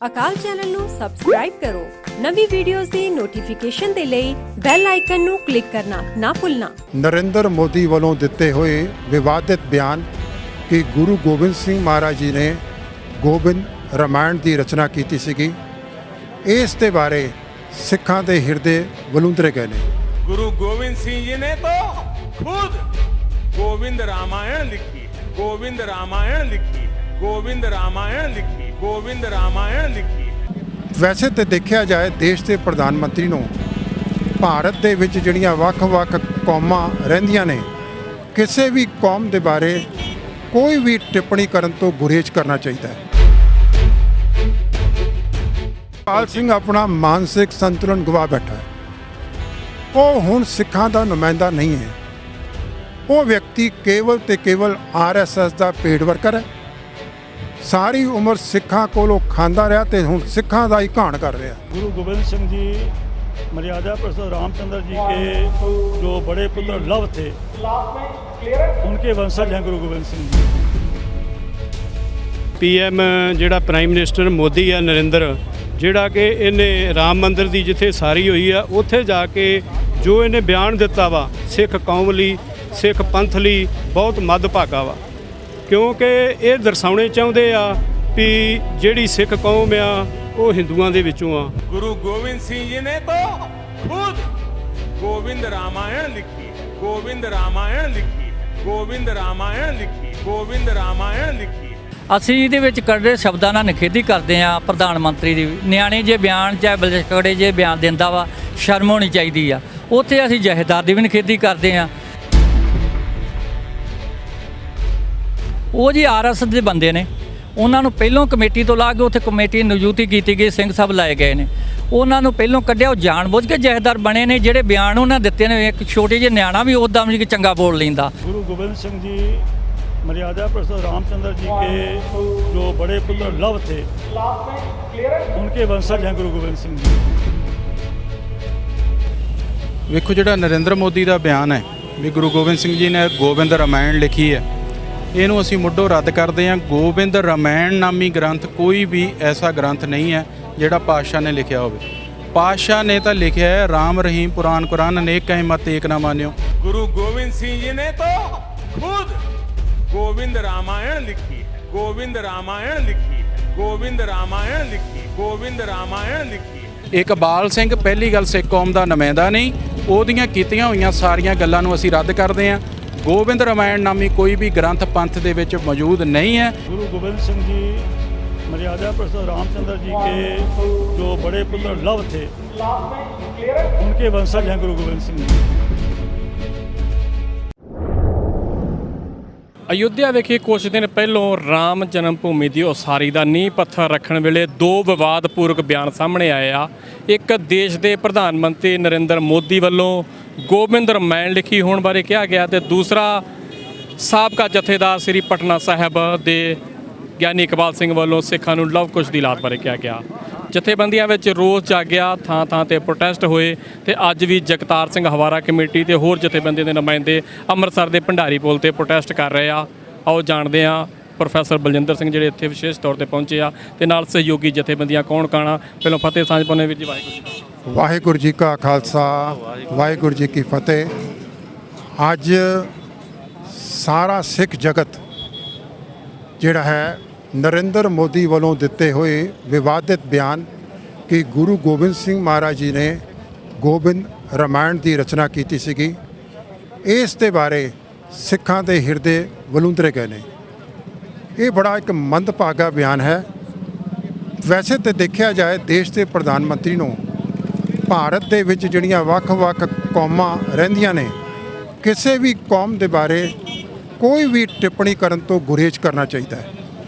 ਅਕਾਲ channel ਨੂੰ subscribe ਕਰੋ। ਨਵੀਂ ਵੀਡੀਓਜ਼ ਦੀ ਨੋਟੀਫਿਕੇਸ਼ਨ ਦੇ ਲਈ ਬੈਲ ਆਈਕਨ ਨੂੰ ਕਲਿੱਕ ਕਰਨਾ ਨਾ ਭੁੱਲਣਾ। नरेंद्र मोदी ਵੱਲੋਂ ਦਿੱਤੇ ਹੋਏ ਵਿਵਾਦਿਤ ਬਿਆਨ ਕਿ ਗੁਰੂ ਗੋਬਿੰਦ ਸਿੰਘ ਮਹਾਰਾਜ ਜੀ ਨੇ ਗੋਬਿੰਦ ਰਾਮਾਇਣ ਦੀ ਰਚਨਾ ਕੀਤੀ ਸੀਗੀ, ਇਸ ਦੇ ਬਾਰੇ ਸਿੱਖਾਂ ਦੇ ਹਿਰਦੇ ਵਲੂੰਦਰੇ ਗਏ ਨੇ। गुरु गोविंद सिंह जी ने तो खुद गोविंद रामायण लिखी, गोविंद रामायण लिखी, गोविंद रामायण लिखी, गोविंद रामायण लिखी। ਵੈਸੇ ਤੇ ਦੇਖਿਆ ਜਾਏ ਦੇਸ਼ ਦੇ ਪ੍ਰਧਾਨ ਮੰਤਰੀ ਨੂੰ ਭਾਰਤ ਦੇ ਵਿੱਚ ਜਿਹੜੀਆਂ ਵੱਖ-ਵੱਖ ਕੌਮਾਂ ਰਹਿੰਦੀਆਂ ਨੇ, ਕਿਸੇ ਵੀ ਕੌਮ ਦੇ ਬਾਰੇ ਕੋਈ ਵੀ ਟਿੱਪਣੀ ਕਰਨ ਤੋਂ ਗੁਰੇਜ਼ ਕਰਨਾ ਚਾਹੀਦਾ ਹੈ। ਪਾਲ ਸਿੰਘ ਆਪਣਾ ਮਾਨਸਿਕ ਸੰਤੁਲਨ ਗਵਾ ਬੈਠਾ ਹੈ। ਉਹ ਹੁਣ ਸਿੱਖਾਂ ਦਾ ਨੁਮਾਇੰਦਾ ਨਹੀਂ ਹੈ। ਉਹ ਵਿਅਕਤੀ ਕੇਵਲ ਤੇ ਕੇਵਲ RSS ਦਾ ਪੇਡ ਵਰਕਰ ਹੈ। ਸਾਰੀ ਉਮਰ ਸਿੱਖਾਂ ਕੋਲੋਂ ਖਾਂਦਾ ਰਿਹਾ ਤੇ ਹੁਣ ਸਿੱਖਾਂ ਦਾ ਹੀ ਘਾਣ ਕਰ ਰਿਹਾ। गुरु गोविंद सिंह जी मर्यादा पुरुषोत्तम रामचंद्र जी के जो बड़े पुत्र लव थे, उनके वंशज हैं गुरु गोविंद सिंह जी। PM ਜਿਹੜਾ ਪ੍ਰਾਈਮ ਮਿਨਿਸਟਰ ਮੋਦੀ ਆ ਨਰਿੰਦਰ, ਜਿਹੜਾ ਕਿ ਇਹਨੇ ਰਾਮ ਮੰਦਿਰ ਦੀ ਜਿੱਥੇ ਸਾਰੀ ਹੋਈ ਆ ਉੱਥੇ ਜਾ ਕੇ ਜੋ ਇਹਨੇ ਬਿਆਨ ਦਿੱਤਾ ਵਾ ਸਿੱਖ ਕੌਮ ਲਈ, ਸਿੱਖ ਪੰਥ ਲਈ ਬਹੁਤ ਮੱਦਭਾਗਾ ਵਾ, ਕਿਉਂਕਿ ਇਹ ਦਰਸਾਉਣੇ ਚਾਹੁੰਦੇ ਆ ਵੀ ਜਿਹੜੀ ਸਿੱਖ ਕੌਮ ਆ ਉਹ ਹਿੰਦੂਆਂ ਦੇ ਵਿੱਚੋਂ ਆ। गुरु गोविंद सिंह जी ने तो खुद गोविंद रामायण लिखी, गोविंद रामायण लिखी, गोविंद रामायण लिखी, गोविंद रामायण लिखी। ਅਸੀਂ ਇਹਦੇ ਵਿੱਚ ਕੱਢੇ ਸ਼ਬਦਾਂ ਨਾਲ ਨਿਖੇਧੀ ਕਰਦੇ ਆ ਪ੍ਰਧਾਨ ਮੰਤਰੀ ਦੀ। ਨਿਆਣੇ ਜੇ ਬਿਆਨ ਚਾਹੇ ਬਲਸ਼ਕੜੇ ਜੇ ਬਿਆਨ ਦਿੰਦਾ ਵਾ, ਸ਼ਰਮ ਹੋਣੀ ਚਾਹੀਦੀ ਆ। ਉੱਥੇ ਅਸੀਂ ਜਹੇਦਾਰ ਦੀ ਵੀ ਨਿਖੇਧੀ ਕਰਦੇ ਆ। ਉਹ ਜੀ RSS ਦੇ ਬੰਦੇ ਨੇ, ਉਹਨਾਂ ਨੂੰ ਪਹਿਲੋਂ ਕਮੇਟੀ ਤੋਂ ਲਾ ਕੇ ਉੱਥੇ ਕਮੇਟੀ ਨਿਯੁਕਤੀ ਕੀਤੀ ਗਈ, ਸਿੰਘ ਸਾਹਿਬ ਲਾਏ ਗਏ ਨੇ। ਉਹਨਾਂ ਨੂੰ ਪਹਿਲੋਂ ਕੱਢਿਆ, ਉਹ ਜਾਣਬੁੱਝ ਕੇ ਜਹੇਦਾਰ ਬਣੇ ਨੇ। ਜਿਹੜੇ ਬਿਆਨ ਉਹਨਾਂ ਦਿੱਤੇ ਨੇ, ਇੱਕ ਛੋਟੇ ਜਿਹੇ ਨਿਆਣਾ ਵੀ ਉੱਦਾਂ ਵੀ ਚੰਗਾ ਬੋਲ ਲੈਂਦਾ। गुरु गोविंद सिंह जी मर्यादा पुरुषोत्तम रामचंद्र जी के जो बड़े पुत्र लव थे, उनके वंशज हैं गुरु गोविंद सिंह जी। ਵੇਖੋ ਜਿਹੜਾ ਨਰਿੰਦਰ ਮੋਦੀ ਦਾ ਬਿਆਨ ਹੈ ਵੀ ਗੁਰੂ ਗੋਬਿੰਦ ਸਿੰਘ ਜੀ ਨੇ ਗੋਬਿੰਦ ਰਾਮਾਇਣ ਲਿਖੀ ਹੈ, ਇਹਨੂੰ ਅਸੀਂ ਮੁੱਢੋਂ ਰੱਦ ਕਰਦੇ ਹਾਂ। ਗੋਬਿੰਦ ਰਾਮਾਇਣ ਨਾਮੀ ਗ੍ਰੰਥ ਕੋਈ ਵੀ ਐਸਾ ਗ੍ਰੰਥ ਨਹੀਂ ਹੈ ਜਿਹੜਾ ਪਾਤਸ਼ਾਹ ਨੇ ਲਿਖਿਆ ਹੋਵੇ। ਪਾਤਸ਼ਾਹ ਨੇ ਤਾਂ ਲਿਖਿਆ ਹੈ ਰਾਮ ਰਹੀਮ ਪੁਰਾਨ ਕੁਰਾਨ ਅਨੇਕ ਕਹੇ ਮਤ ਏਕ ਨਾ ਮਾਨਿਓ। गुरु गोविंद सिंह जी ने तो खुद गोविंद रामायण लिखी, गोविंद रामायण लिखी, गोविंद रामायण लिखी, गोविंद रामायण लिखी। ਇਕਬਾਲ ਸਿੰਘ ਪਹਿਲੀ ਗੱਲ ਸਿੱਖ ਕੌਮ ਦਾ ਨੁਮਾਇੰਦਾ ਨਹੀਂ, ਉਹਦੀਆਂ ਕੀਤੀਆਂ ਹੋਈਆਂ ਸਾਰੀਆਂ ਗੱਲਾਂ ਨੂੰ ਅਸੀਂ ਰੱਦ ਕਰਦੇ ਹਾਂ। ਗੋਬਿੰਦ ਰਾਮਾਇਣ ਨਾਮੀ ਕੋਈ ਵੀ ਗ੍ਰੰਥ ਪੰਥ ਦੇ ਵਿੱਚ ਮੌਜੂਦ ਨਹੀਂ ਹੈ। गुरु गोविंद सिंह जी मर्यादा पुरुषोत्तम रामचंद्र जी के जो बड़े पुत्र लव थे, उनके वंशज हैं गुरु गोविंद सिंह जी। ਅਯੁੱਧਿਆ ਵਿਖੇ ਕੁਝ ਦਿਨ ਪਹਿਲੋਂ ਰਾਮ ਜਨਮ ਭੂਮੀ ਦੀ ਉਸਾਰੀ ਦਾ ਨੀਂਹ ਪੱਥਰ ਰੱਖਣ ਵੇਲੇ ਦੋ ਵਿਵਾਦਪੂਰਕ ਬਿਆਨ ਸਾਹਮਣੇ ਆਏ ਆ। ਇੱਕ ਦੇਸ਼ ਦੇ ਪ੍ਰਧਾਨ ਮੰਤਰੀ ਨਰਿੰਦਰ ਮੋਦੀ ਵੱਲੋਂ ਗੋਬਿੰਦ ਰਾਮਾਇਣ ਲਿਖੀ ਹੋਣ ਬਾਰੇ ਕਿਹਾ ਗਿਆ ਤੇ ਦੂਸਰਾ ਸਾਬਕਾ ਜਥੇਦਾਰ ਸ੍ਰੀ ਪਟਨਾ ਸਾਹਿਬ ਦੇ ਗਿਆਨੀ ਇਕਬਾਲ ਸਿੰਘ ਵੱਲੋਂ ਸਿੱਖਾਂ ਨੂੰ ਲਵ ਕੁਸ਼ ਦੀ ਲਾਤ ਬਾਰੇ ਕਿਹਾ ਗਿਆ। ਜਥੇਬੰਦੀਆਂ ਵਿੱਚ ਰੋਸ ਜਾਗਿਆ, ਥਾਂ ਥਾਂ ਤੇ ਪ੍ਰੋਟੈਸਟ ਹੋਏ ਤੇ ਅੱਜ ਵੀ ਜਗਤਾਰ ਸਿੰਘ ਹਵਾਰਾ ਕਮੇਟੀ ਤੇ ਹੋਰ ਜਥੇਬੰਦੀਆਂ ਦੇ ਨੁਮਾਇੰਦੇ ਅੰਮ੍ਰਿਤਸਰ ਦੇ ਭੰਡਾਰੀ ਪੁਲ ਤੇ ਪ੍ਰੋਟੈਸਟ ਕਰ ਰਹੇ ਆ। ਆਓ ਜਾਣਦੇ ਆ ਪ੍ਰੋਫੈਸਰ ਬਲਜਿੰਦਰ ਸਿੰਘ ਜਿਹੜੇ ਇੱਥੇ ਵਿਸ਼ੇਸ਼ ਤੌਰ ਤੇ ਪਹੁੰਚੇ ਆ ਤੇ ਨਾਲ ਸਹਿਯੋਗੀ ਜਥੇਬੰਦੀਆਂ ਕੌਣ ਕਾਣਾ। ਪਹਿਲਾਂ ਫਤਿਹ ਸਾਂਝ ਪਾਉਂਦੇ ਵੀਰ ਜੀ। ਵਾਹਿਗੁਰੂ ਜੀ ਕਾ ਖਾਲਸਾ, ਵਾਹਿਗੁਰੂ ਜੀ ਕੀ ਫਤਿਹ। ਅੱਜ ਸਾਰਾ ਸਿੱਖ ਜਗਤ ਜਿਹੜਾ ਹੈ ਨਰਿੰਦਰ ਮੋਦੀ ਵੱਲੋਂ ਦਿੱਤੇ ਹੋਏ ਵਿਵਾਦਿਤ ਬਿਆਨ ਕਿ ਗੁਰੂ ਗੋਬਿੰਦ ਸਿੰਘ ਮਹਾਰਾਜ ਜੀ ਨੇ ਗੋਬਿੰਦ ਰਾਮਾਇਣ ਦੀ ਰਚਨਾ ਕੀਤੀ ਸੀਗੀ, ਇਸ ਦੇ ਬਾਰੇ ਸਿੱਖਾਂ ਦੇ ਹਿਰਦੇ ਵਲੂੰਦਰੇ ਗਏ ਨੇ। ਇਹ ਬੜਾ ਇੱਕ ਮੰਦਭਾਗਾ ਬਿਆਨ ਹੈ। ਵੈਸੇ ਤੇ ਦੇਖਿਆ ਜਾਏ ਦੇਸ਼ ਦੇ ਪ੍ਰਧਾਨ ਮੰਤਰੀ ਨੂੰ ਭਾਰਤ ਦੇ ਵਿੱਚ ਜਿਹੜੀਆਂ ਵੱਖ-ਵੱਖ ਕੌਮਾਂ ਰਹਿੰਦੀਆਂ ਨੇ, ਕਿਸੇ ਵੀ ਕੌਮ ਦੇ ਬਾਰੇ ਕੋਈ ਵੀ ਟਿੱਪਣੀ ਕਰਨ ਤੋਂ ਗੁਰੇਜ਼ ਕਰਨਾ ਚਾਹੀਦਾ ਹੈ।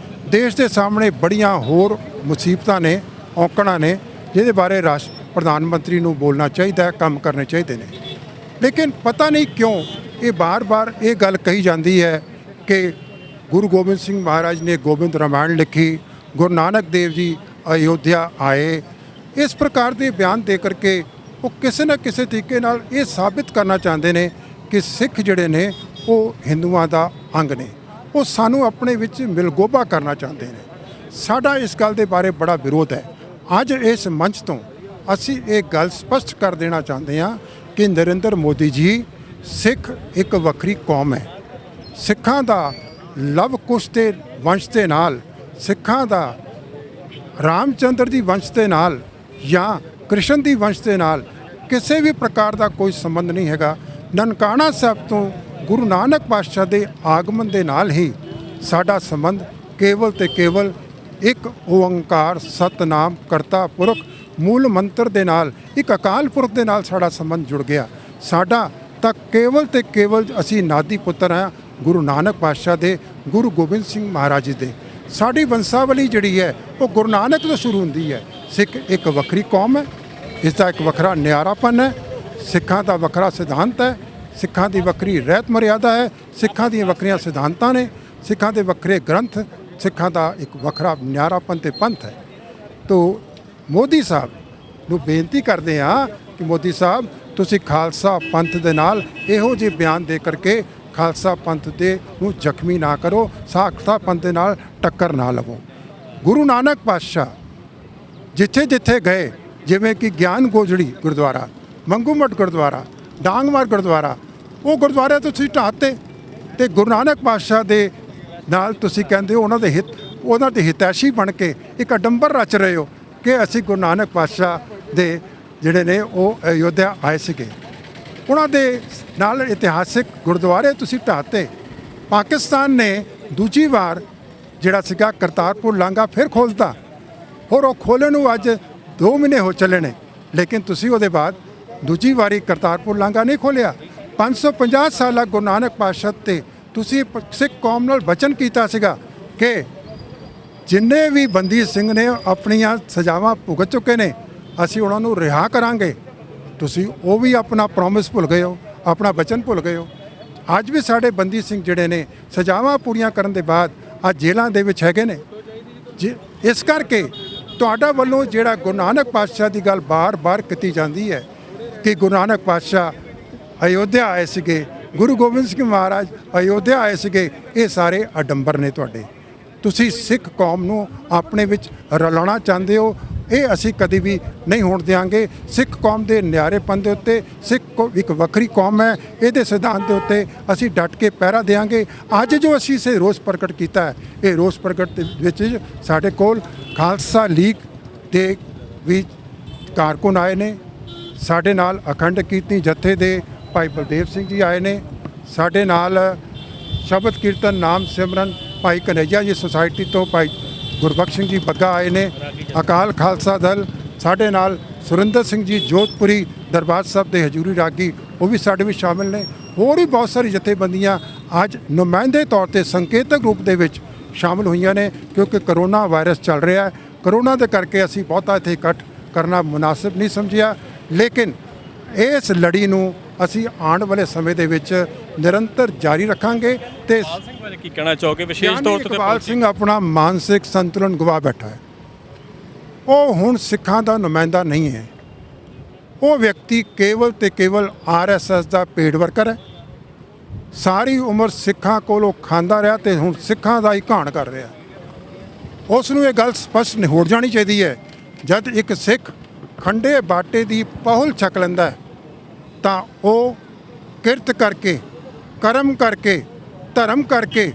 ਦੇਸ਼ ਦੇ ਸਾਹਮਣੇ ਬੜੀਆਂ ਹੋਰ ਮੁਸੀਬਤਾਂ ਨੇ, ਔਕੜਾਂ ਨੇ, ਜਿਹਦੇ ਬਾਰੇ ਪ੍ਰਧਾਨ ਮੰਤਰੀ ਨੂੰ ਬੋਲਣਾ ਚਾਹੀਦਾ ਹੈ, ਕੰਮ ਕਰਨੇ ਚਾਹੀਦੇ ਨੇ। ਲੇਕਿਨ ਪਤਾ ਨਹੀਂ ਕਿਉਂ ਇਹ ਬਾਰ-ਬਾਰ ਇਹ ਗੱਲ ਕਹੀ ਜਾਂਦੀ ਹੈ ਕਿ ਗੁਰੂ ਗੋਬਿੰਦ ਸਿੰਘ ਮਹਾਰਾਜ ਨੇ ਗੋਬਿੰਦ ਰਾਮਾਇਣ ਲਿਖੀ, ਗੁਰੂ ਨਾਨਕ ਦੇਵ ਜੀ ਅਯੋਧਿਆ ਆਏ। ਇਸ ਪ੍ਰਕਾਰ ਦੇ ਬਿਆਨ ਦੇ ਕਰਕੇ ਉਹ ਕਿਸੇ ਨਾ ਕਿਸੇ ਤਰੀਕੇ ਨਾਲ ਇਹ ਸਾਬਿਤ ਕਰਨਾ ਚਾਹੁੰਦੇ ਨੇ ਕਿ ਸਿੱਖ ਜਿਹੜੇ ਨੇ ਉਹ ਹਿੰਦੂਆਂ ਦਾ ਅੰਗ ਨੇ। ਉਹ ਸਾਨੂੰ ਆਪਣੇ ਵਿੱਚ ਮਿਲਗੋਭਾ ਕਰਨਾ ਚਾਹੁੰਦੇ ਨੇ। ਸਾਡਾ ਇਸ ਗੱਲ ਦੇ ਬਾਰੇ ਬੜਾ ਵਿਰੋਧ ਹੈ। ਅੱਜ ਇਸ ਮੰਚ ਤੋਂ ਅਸੀਂ ਇਹ ਗੱਲ ਸਪਸ਼ਟ ਕਰ ਦੇਣਾ ਚਾਹੁੰਦੇ ਹਾਂ ਕਿ ਨਰਿੰਦਰ ਮੋਦੀ ਜੀ ਸਿੱਖ ਇੱਕ ਵੱਖਰੀ ਕੌਮ ਹੈ। ਸਿੱਖਾਂ ਦਾ ਲਵ ਕੁਸ਼ ਦੇ ਵੰਸ਼ ਦੇ ਨਾਲ, ਸਿੱਖਾਂ ਦਾ ਰਾਮਚੰਦਰ ਦੀ ਵੰਸ਼ ਦੇ ਨਾਲ ਜਾਂ ਕ੍ਰਿਸ਼ਨ ਦੀ ਵੰਸ਼ ਦੇ ਨਾਲ ਕਿਸੇ ਵੀ ਪ੍ਰਕਾਰ ਦਾ ਕੋਈ ਸੰਬੰਧ ਨਹੀਂ ਹੈਗਾ। ਨਨਕਾਣਾ ਸਾਹਿਬ ਤੋਂ ਗੁਰੂ ਨਾਨਕ ਪਾਤਸ਼ਾਹ ਦੇ ਆਗਮਨ ਦੇ ਨਾਲ ਹੀ ਸਾਡਾ ਸੰਬੰਧ ਕੇਵਲ ਤੇ ਕੇਵਲ ਇੱਕ ਓੰਕਾਰ ਸਤਨਾਮ ਕਰਤਾ ਪੁਰਖ ਮੂਲ ਮੰਤਰ ਦੇ ਨਾਲ, ਇੱਕ ਅਕਾਲ ਪੁਰਖ ਦੇ ਨਾਲ ਸਾਡਾ ਸੰਬੰਧ ਜੁੜ ਗਿਆ। ਸਾਡਾ ਤਾਂ ਕੇਵਲ ਤੇ ਕੇਵਲ ਅਸੀਂ ਨਾਦੀ ਪੁੱਤਰ ਹਾਂ ਗੁਰੂ ਨਾਨਕ ਪਾਤਸ਼ਾਹ ਦੇ, ਗੁਰੂ ਗੋਬਿੰਦ ਸਿੰਘ ਮਹਾਰਾਜ ਜੀ ਦੇ। ਸਾਡੀ ਵੰਸ਼ਾਵਲੀ ਜਿਹੜੀ ਹੈ ਉਹ ਗੁਰੂ ਨਾਨਕ ਤੋਂ ਸ਼ੁਰੂ ਹੁੰਦੀ ਹੈ। ਸਿੱਖ ਇੱਕ ਵੱਖਰੀ ਕੌਮ ਹੈ, ਇਸ ਦਾ ਇੱਕ ਵੱਖਰਾ ਨਿਆਰਾਪਨ ਹੈ, ਸਿੱਖਾਂ ਦਾ ਵੱਖਰਾ ਸਿਧਾਂਤ ਹੈ, ਸਿੱਖਾਂ ਦੀ ਵੱਖਰੀ ਰਹਿਤ ਮਰਿਆਦਾ ਹੈ, ਸਿੱਖਾਂ ਦੀਆਂ ਵੱਖਰੀਆਂ ਸਿਧਾਂਤਾਂ ਨੇ, ਸਿੱਖਾਂ ਦੇ ਵੱਖਰੇ ਗ੍ਰੰਥ, ਸਿੱਖਾਂ ਦਾ ਇੱਕ ਵੱਖਰਾ ਨਿਆਰਾਪਨ ਤੇ ਪੰਥ ਹੈ। ਤੋ ਮੋਦੀ ਸਾਹਿਬ ਨੂੰ ਬੇਨਤੀ ਕਰਦੇ ਹਾਂ ਕਿ ਮੋਦੀ ਸਾਹਿਬ ਤੁਸੀਂ ਖਾਲਸਾ ਪੰਥ ਦੇ ਨਾਲ ਇਹੋ ਜਿਹੇ ਬਿਆਨ ਦੇ ਕਰਕੇ ਖਾਲਸਾ ਪੰਥ ਦੇ ਨੂੰ ਜ਼ਖਮੀ ਨਾ ਕਰੋ, ਖਾਲਸਾ ਪੰਥ ਦੇ ਨਾਲ ਟੱਕਰ ਨਾ ਲਵੋ। ਗੁਰੂ ਨਾਨਕ ਪਾਤਸ਼ਾਹ ਜਿੱਥੇ ਜਿੱਥੇ ਗਏ, ਜਿਵੇਂ ਕਿ ਗਿਆਨ ਗੋਜੜੀ ਗੁਰਦੁਆਰਾ, ਮੰਗੂਮਠ ਗੁਰਦੁਆਰਾ, ਡਾਂਗਮਾਰ ਗੁਰਦੁਆਰਾ, ਉਹ ਗੁਰਦੁਆਰੇ ਤੁਸੀਂ ਢਾਹਤੇ ਤੇ ਗੁਰੂ ਨਾਨਕ ਪਾਤਸ਼ਾਹ ਦੇ ਨਾਲ ਤੁਸੀਂ ਕਹਿੰਦੇ ਹੋ ਉਹਨਾਂ ਦੇ ਹਿਤੈਸ਼ੀ ਬਣ ਕੇ ਇੱਕ ਅਡੰਬਰ ਰਚ ਰਹੇ ਹੋ ਕਿ ਅਸੀਂ ਗੁਰੂ ਨਾਨਕ ਪਾਤਸ਼ਾਹ ਦੇ ਜਿਹੜੇ ਨੇ ਉਹ ਅਯੋਧਿਆ ਆਏ ਸੀਗੇ, ਉਹਨਾਂ ਦੇ ਨਾਲ ਇਤਿਹਾਸਿਕ ਗੁਰਦੁਆਰੇ ਤੁਸੀਂ ਢਾਹਤੇ। ਪਾਕਿਸਤਾਨ ਨੇ ਦੂਜੀ ਵਾਰ ਜਿਹੜਾ ਸੀਗਾ ਕਰਤਾਰਪੁਰ ਲਾਂਘਾ ਫਿਰ ਖੋਲ੍ਹਤਾ, ਹੋਰ ਉਹ ਖੋਲ੍ਹਣ ਨੂੰ ਅੱਜ 2 ਮਹੀਨੇ ਹੋ ਚੱਲੇ ਨੇ, ਲੇਕਿਨ ਤੁਸੀਂ ਉਹਦੇ ਬਾਅਦ ਦੂਜੀ ਵਾਰੀ ਕਰਤਾਰਪੁਰ ਲਾਂਘਾ ਨਹੀਂ ਖੋਲ੍ਹਿਆ। 550 ਸਾਲਾ ਗੁਰੂ ਨਾਨਕ ਪਾਤਸ਼ਾਹ ਤੇ ਤੁਸੀਂ ਸਿੱਖ ਕੌਮ ਨਾਲ ਵਚਨ ਕੀਤਾ ਸੀਗਾ ਕਿ ਜਿੰਨੇ ਵੀ ਬੰਦੀ ਸਿੰਘ ਨੇ ਆਪਣੀਆਂ ਸਜ਼ਾਵਾਂ ਭੁਗਤ ਚੁੱਕੇ ਨੇ ਅਸੀਂ ਉਹਨਾਂ ਨੂੰ ਰਿਹਾ ਕਰਾਂਗੇ। ਤੁਸੀਂ ਉਹ ਵੀ ਆਪਣਾ ਪ੍ਰੋਮਿਸ ਭੁੱਲ ਗਏ ਹੋ, ਆਪਣਾ ਵਚਨ ਭੁੱਲ ਗਏ ਹੋ। ਅੱਜ ਵੀ ਸਾਡੇ ਬੰਦੀ ਸਿੰਘ ਜਿਹੜੇ ਨੇ ਸਜ਼ਾਵਾਂ ਪੂਰੀਆਂ ਕਰਨ ਦੇ ਬਾਅਦ ਅੱਜ ਜੇਲ੍ਹਾਂ ਦੇ ਵਿੱਚ ਹੈਗੇ ਨੇ। ਇਸ ਕਰਕੇ ਤੁਹਾਡਾ ਵੱਲੋਂ ਜਿਹੜਾ ਗੁਰੂ ਨਾਨਕ ਪਾਤਸ਼ਾਹ ਦੀ ਗੱਲ ਬਾਰ-ਬਾਰ ਕੀਤੀ ਜਾਂਦੀ ਹੈ ਕਿ ਗੁਰੂ ਨਾਨਕ ਪਾਤਸ਼ਾਹ ਅਯੋਧਿਆ ਆਏ ਸੀਗੇ, ਗੁਰੂ ਗੋਬਿੰਦ ਸਿੰਘ ਮਹਾਰਾਜ ਅਯੋਧਿਆ ਆਏ ਸੀਗੇ, ਇਹ ਸਾਰੇ ਅਡੰਬਰ ਨੇ ਤੁਹਾਡੇ। ਤੁਸੀਂ ਸਿੱਖ ਕੌਮ ਨੂੰ ਆਪਣੇ ਵਿੱਚ ਰਲਾਉਣਾ ਚਾਹੁੰਦੇ ਹੋ, ਇਹ ਅਸੀਂ ਕਦੇ ਵੀ ਨਹੀਂ ਹੋਣ ਦਿਆਂਗੇ। ਸਿੱਖ ਕੌਮ ਦੇ ਨਿਆਰੇਪਨ ਦੇ ਉੱਤੇ, ਸਿੱਖ ਇੱਕ ਵੱਖਰੀ ਕੌਮ ਹੈ, ਇਹਦੇ ਸਿਧਾਂਤ ਦੇ ਉੱਤੇ ਅਸੀਂ ਡਟ ਕੇ ਪਹਿਰਾ ਦੇਵਾਂਗੇ। ਅੱਜ ਜੋ ਅਸੀਂ ਇਸੇ ਰੋਸ ਪ੍ਰਗਟ ਕੀਤਾ ਹੈ, ਇਹ ਰੋਸ ਪ੍ਰਗਟ ਦੇ ਵਿੱਚ ਸਾਡੇ ਕੋਲ ਖਾਲਸਾ ਲੀਗ ਦੇ ਵੀ ਕਾਰਕੁਨ ਆਏ ਨੇ, ਸਾਡੇ ਨਾਲ ਅਖੰਡ ਕੀਰਤਨੀ ਜਥੇ ਦੇ ਭਾਈ ਬਲਦੇਵ ਸਿੰਘ ਜੀ ਆਏ ਨੇ, ਸਾਡੇ ਨਾਲ ਸ਼ਬਦ ਕੀਰਤਨ ਨਾਮ ਸਿਮਰਨ ਭਾਈ ਕਨਈਆ ਜੀ ਸੁਸਾਇਟੀ ਤੋਂ ਭਾਈ ਗੁਰਬਖਸ਼ ਸਿੰਘ ਜੀ ਬੱਗਾ ਆਏ ਨੇ, ਅਕਾਲ ਖਾਲਸਾ ਦਲ ਸਾਡੇ ਨਾਲ ਸੁਰਿੰਦਰ ਸਿੰਘ ਜੀ ਜੋਧਪੁਰੀ ਦਰਬਾਰ ਸਾਹਿਬ ਦੇ ਹਜ਼ੂਰੀ ਰਾਗੀ ਉਹ ਵੀ ਸਾਡੇ ਵਿੱਚ ਸ਼ਾਮਿਲ ਨੇ। ਹੋਰ ਵੀ ਬਹੁਤ ਸਾਰੀ ਜਥੇਬੰਦੀਆਂ ਅੱਜ ਨੁਮਾਇੰਦੇ ਤੌਰ ਤੇ ਸੰਕੇਤਕ ਰੂਪ ਦੇ ਵਿੱਚ ਸ਼ਾਮਿਲ ਹੋਈਆਂ ਨੇ, ਕਿਉਂਕਿ ਕਰੋਨਾ ਵਾਇਰਸ ਚੱਲ ਰਿਹਾ ਹੈ। ਕਰੋਨਾ ਦੇ ਕਰਕੇ ਅਸੀਂ ਬਹੁਤਾ ਇੱਥੇ ਇਕੱਠ ਕਰਨਾ ਮੁਨਾਸਿਬ ਨਹੀਂ ਸਮਝਿਆ, ਲੇਕਿਨ ਇਸ ਲੜੀ ਨੂੰ ਅਸੀਂ ਆਉਣ ਵਾਲੇ ਸਮੇਂ ਦੇ ਵਿੱਚ ਨਿਰੰਤਰ ਜਾਰੀ ਰੱਖਾਂਗੇ। ਤੇ ਕੀ ਕਹਿਣਾ ਚਾਹੋਗੇ ਵਿਸ਼ੇਸ਼ ਤੌਰ ਤੇ ਇਕਬਾਲ ਸਿੰਘ ਆਪਣਾ ਮਾਨਸਿਕ ਸੰਤੁਲਨ ਗਵਾ ਬੈਠਾ ਹੈ। ਉਹ ਹੁਣ ਸਿੱਖਾਂ ਦਾ ਨੁਮਾਇੰਦਾ ਨਹੀਂ ਹੈ, ਉਹ ਵਿਅਕਤੀ ਕੇਵਲ ਤੇ ਕੇਵਲ RSS ਦਾ ਪੇਡ ਵਰਕਰ ਹੈ। ਸਾਰੀ ਉਮਰ ਸਿੱਖਾਂ ਕੋਲੋਂ ਖਾਂਦਾ ਰਿਹਾ ਤੇ ਹੁਣ ਸਿੱਖਾਂ ਦਾ ਹੀ ਘਾਣ ਕਰ ਰਿਹਾ। ਉਸ ਨੂੰ ਇਹ ਗੱਲ ਸਪਸ਼ਟ ਹੋ ਜਾਣੀ ਚਾਹੀਦੀ ਹੈ, ਜਦ ਇੱਕ ਸਿੱਖ ਖੰਡੇ ਬਾਟੇ ਦੀ ਪਹੁਲ ਛਕ ਲੈਂਦਾ ਹੈ ਤਾਂ ਉਹ ਕਿਰਤ ਕਰਕੇ, ਕਰਮ ਕਰਕੇ, ਧਰਮ ਕਰਕੇ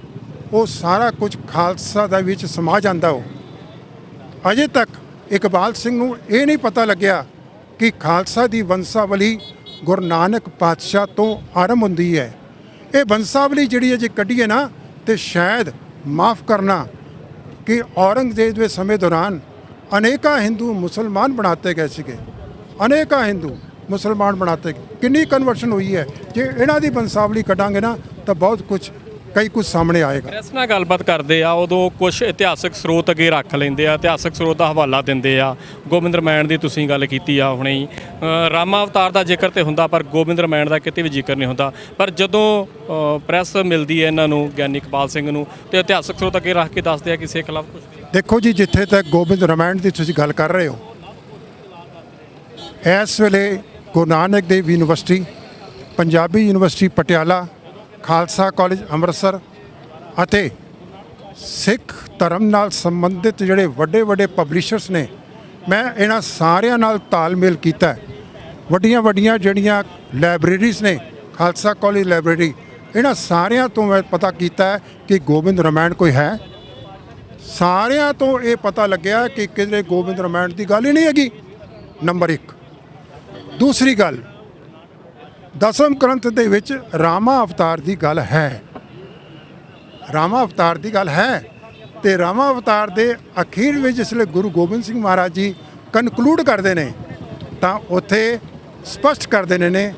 ਉਹ ਸਾਰਾ ਕੁਝ ਖਾਲਸਾ ਦਾ ਵਿੱਚ ਸਮਾ ਜਾਂਦਾ। ਉਹ ਅਜੇ ਤੱਕ ਇਕਬਾਲ ਸਿੰਘ ਨੂੰ ਇਹ ਨਹੀਂ ਪਤਾ ਲੱਗਿਆ ਕਿ ਖਾਲਸਾ ਦੀ ਵੰਸ਼ਾਵਲੀ ਗੁਰੂ ਨਾਨਕ ਪਾਤਸ਼ਾਹ ਤੋਂ ਆਰੰਭ ਹੁੰਦੀ ਹੈ। ਇਹ ਵੰਸ਼ਾਵਲੀ ਜਿਹੜੀ ਹੈ ਜੇ ਕੱਢੀਏ ਨਾ ਤੇ ਸ਼ਾਇਦ ਮਾਫ ਕਰਨਾ ਕਿ ਔਰੰਗਜ਼ੇਬ ਦੇ ਸਮੇਂ ਦੌਰਾਨ ਅਨੇਕਾਂ ਹਿੰਦੂ ਮੁਸਲਮਾਨ ਬਣਾਤੇ ਗਏ ਸੀਗੇ, ਅਨੇਕਾਂ ਹਿੰਦੂ ਮੁਸਲਮਾਨ ਬਣਾਤੇ, ਕਿੰਨੀ ਕਨਵਰਸ਼ਨ ਹੋਈ ਹੈ। ਜੇ ਇਹਨਾਂ ਦੀ ਵੰਸ਼ਾਵਲੀ ਕੱਢਾਂਗੇ ਨਾ ਤਾਂ ਬਹੁਤ ਕੁਝ ਸਾਹਮਣੇ ਆਏਗਾ। ਪ੍ਰੈਸ ਨਾਲ ਗੱਲਬਾਤ ਕਰਦੇ ਆ ਉਦੋਂ ਕੁਝ ਇਤਿਹਾਸਕ ਸਰੋਤ ਅੱਗੇ ਰੱਖ ਲੈਂਦੇ ਆ, ਇਤਿਹਾਸਕ ਸਰੋਤ ਦਾ ਹਵਾਲਾ ਦਿੰਦੇ ਆ। ਗੋਬਿੰਦ ਰਾਮਾਇਣ ਦੀ ਤੁਸੀਂ ਗੱਲ ਕੀਤੀ ਆ ਹੁਣੇ ਹੀ, ਰਾਮਾ ਅਵਤਾਰ ਦਾ ਜ਼ਿਕਰ ਤੇ ਹੁੰਦਾ ਪਰ ਗੋਬਿੰਦ ਰਾਮਾਇਣ ਦਾ ਕਿਤੇ ਵੀ ਜ਼ਿਕਰ ਨਹੀਂ ਹੁੰਦਾ। ਪਰ ਜਦੋਂ ਪ੍ਰੈਸ ਮਿਲਦੀ ਹੈ ਇਹਨਾਂ ਨੂੰ, ਗਿਆਨੀ ਇਕਬਾਲ ਸਿੰਘ ਨੂੰ, ਤੇ ਇਤਿਹਾਸਕ ਸਰੋਤ ਅੱਗੇ ਰੱਖ ਕੇ ਦੱਸਦੇ ਆ ਕਿ ਸਿੱਖ ਖਿਲਾਫ ਕੁਝ। ਦੇਖੋ ਜੀ, ਜਿੱਥੇ ਤੱਕ ਗੋਬਿੰਦ ਰਾਮਾਇਣ ਦੀ ਤੁਸੀਂ ਗੱਲ ਕਰ ਰਹੇ ਹੋ, ਇਸ ਵੇਲੇ Guru Nanak Dev university, Punjabi university Patiala, Khalsa college Amritsar ਅਤੇ ਸਿੱਖ ਧਰਮ ਨਾਲ ਸੰਬੰਧਿਤ ਜਿਹੜੇ ਵੱਡੇ ਵੱਡੇ ਪਬਲਿਸ਼ਰਸ ਨੇ, ਮੈਂ ਇਹਨਾਂ ਸਾਰਿਆਂ ਨਾਲ ਤਾਲਮੇਲ ਕੀਤਾ ਹੈ। ਵੱਡੀਆਂ ਵੱਡੀਆਂ ਜਿਹੜੀਆਂ ਲਾਇਬ੍ਰੇਰੀਜ਼ ਨੇ, ਖਾਲਸਾ ਕਾਲਜ ਲਾਇਬ੍ਰੇਰੀ, ਇਹਨਾਂ ਸਾਰਿਆਂ ਤੋਂ ਮੈਂ ਪਤਾ ਕੀਤਾ ਹੈ ਕਿ ਗੋਬਿੰਦ ਰਾਮਾਇਣ ਕੋਈ ਹੈ। ਸਾਰਿਆਂ ਤੋਂ ਇਹ ਪਤਾ ਲੱਗਿਆ ਕਿ ਕਿਧਰੇ ਗੋਬਿੰਦ ਰਾਮਾਇਣ ਦੀ ਗੱਲ ਹੀ ਨਹੀਂ ਹੈਗੀ, ਨੰਬਰ 1। ਦੂਸਰੀ ਗੱਲ, ਦਸਮ ਗ੍ਰੰਥ ਦੇ ਵਿੱਚ ਰਾਮਾ ਅਵਤਾਰ ਦੀ ਗੱਲ ਹੈ, ਰਾਮਾ ਅਵਤਾਰ ਦੀ ਗੱਲ ਹੈ। ਤੇ ਰਾਮਾ ਅਵਤਾਰ ਦੇ ਅਖੀਰ ਵਿੱਚ ਜਿਸਲੇ ਗੁਰੂ ਗੋਬਿੰਦ ਸਿੰਘ ਮਹਾਰਾਜ ਜੀ ਕਨਕਲੂਡ ਕਰਦੇ ਨੇ ਤਾਂ ਉੱਥੇ ਸਪਸ਼ਟ ਕਰ ਦਿੰਦੇ ਨੇ,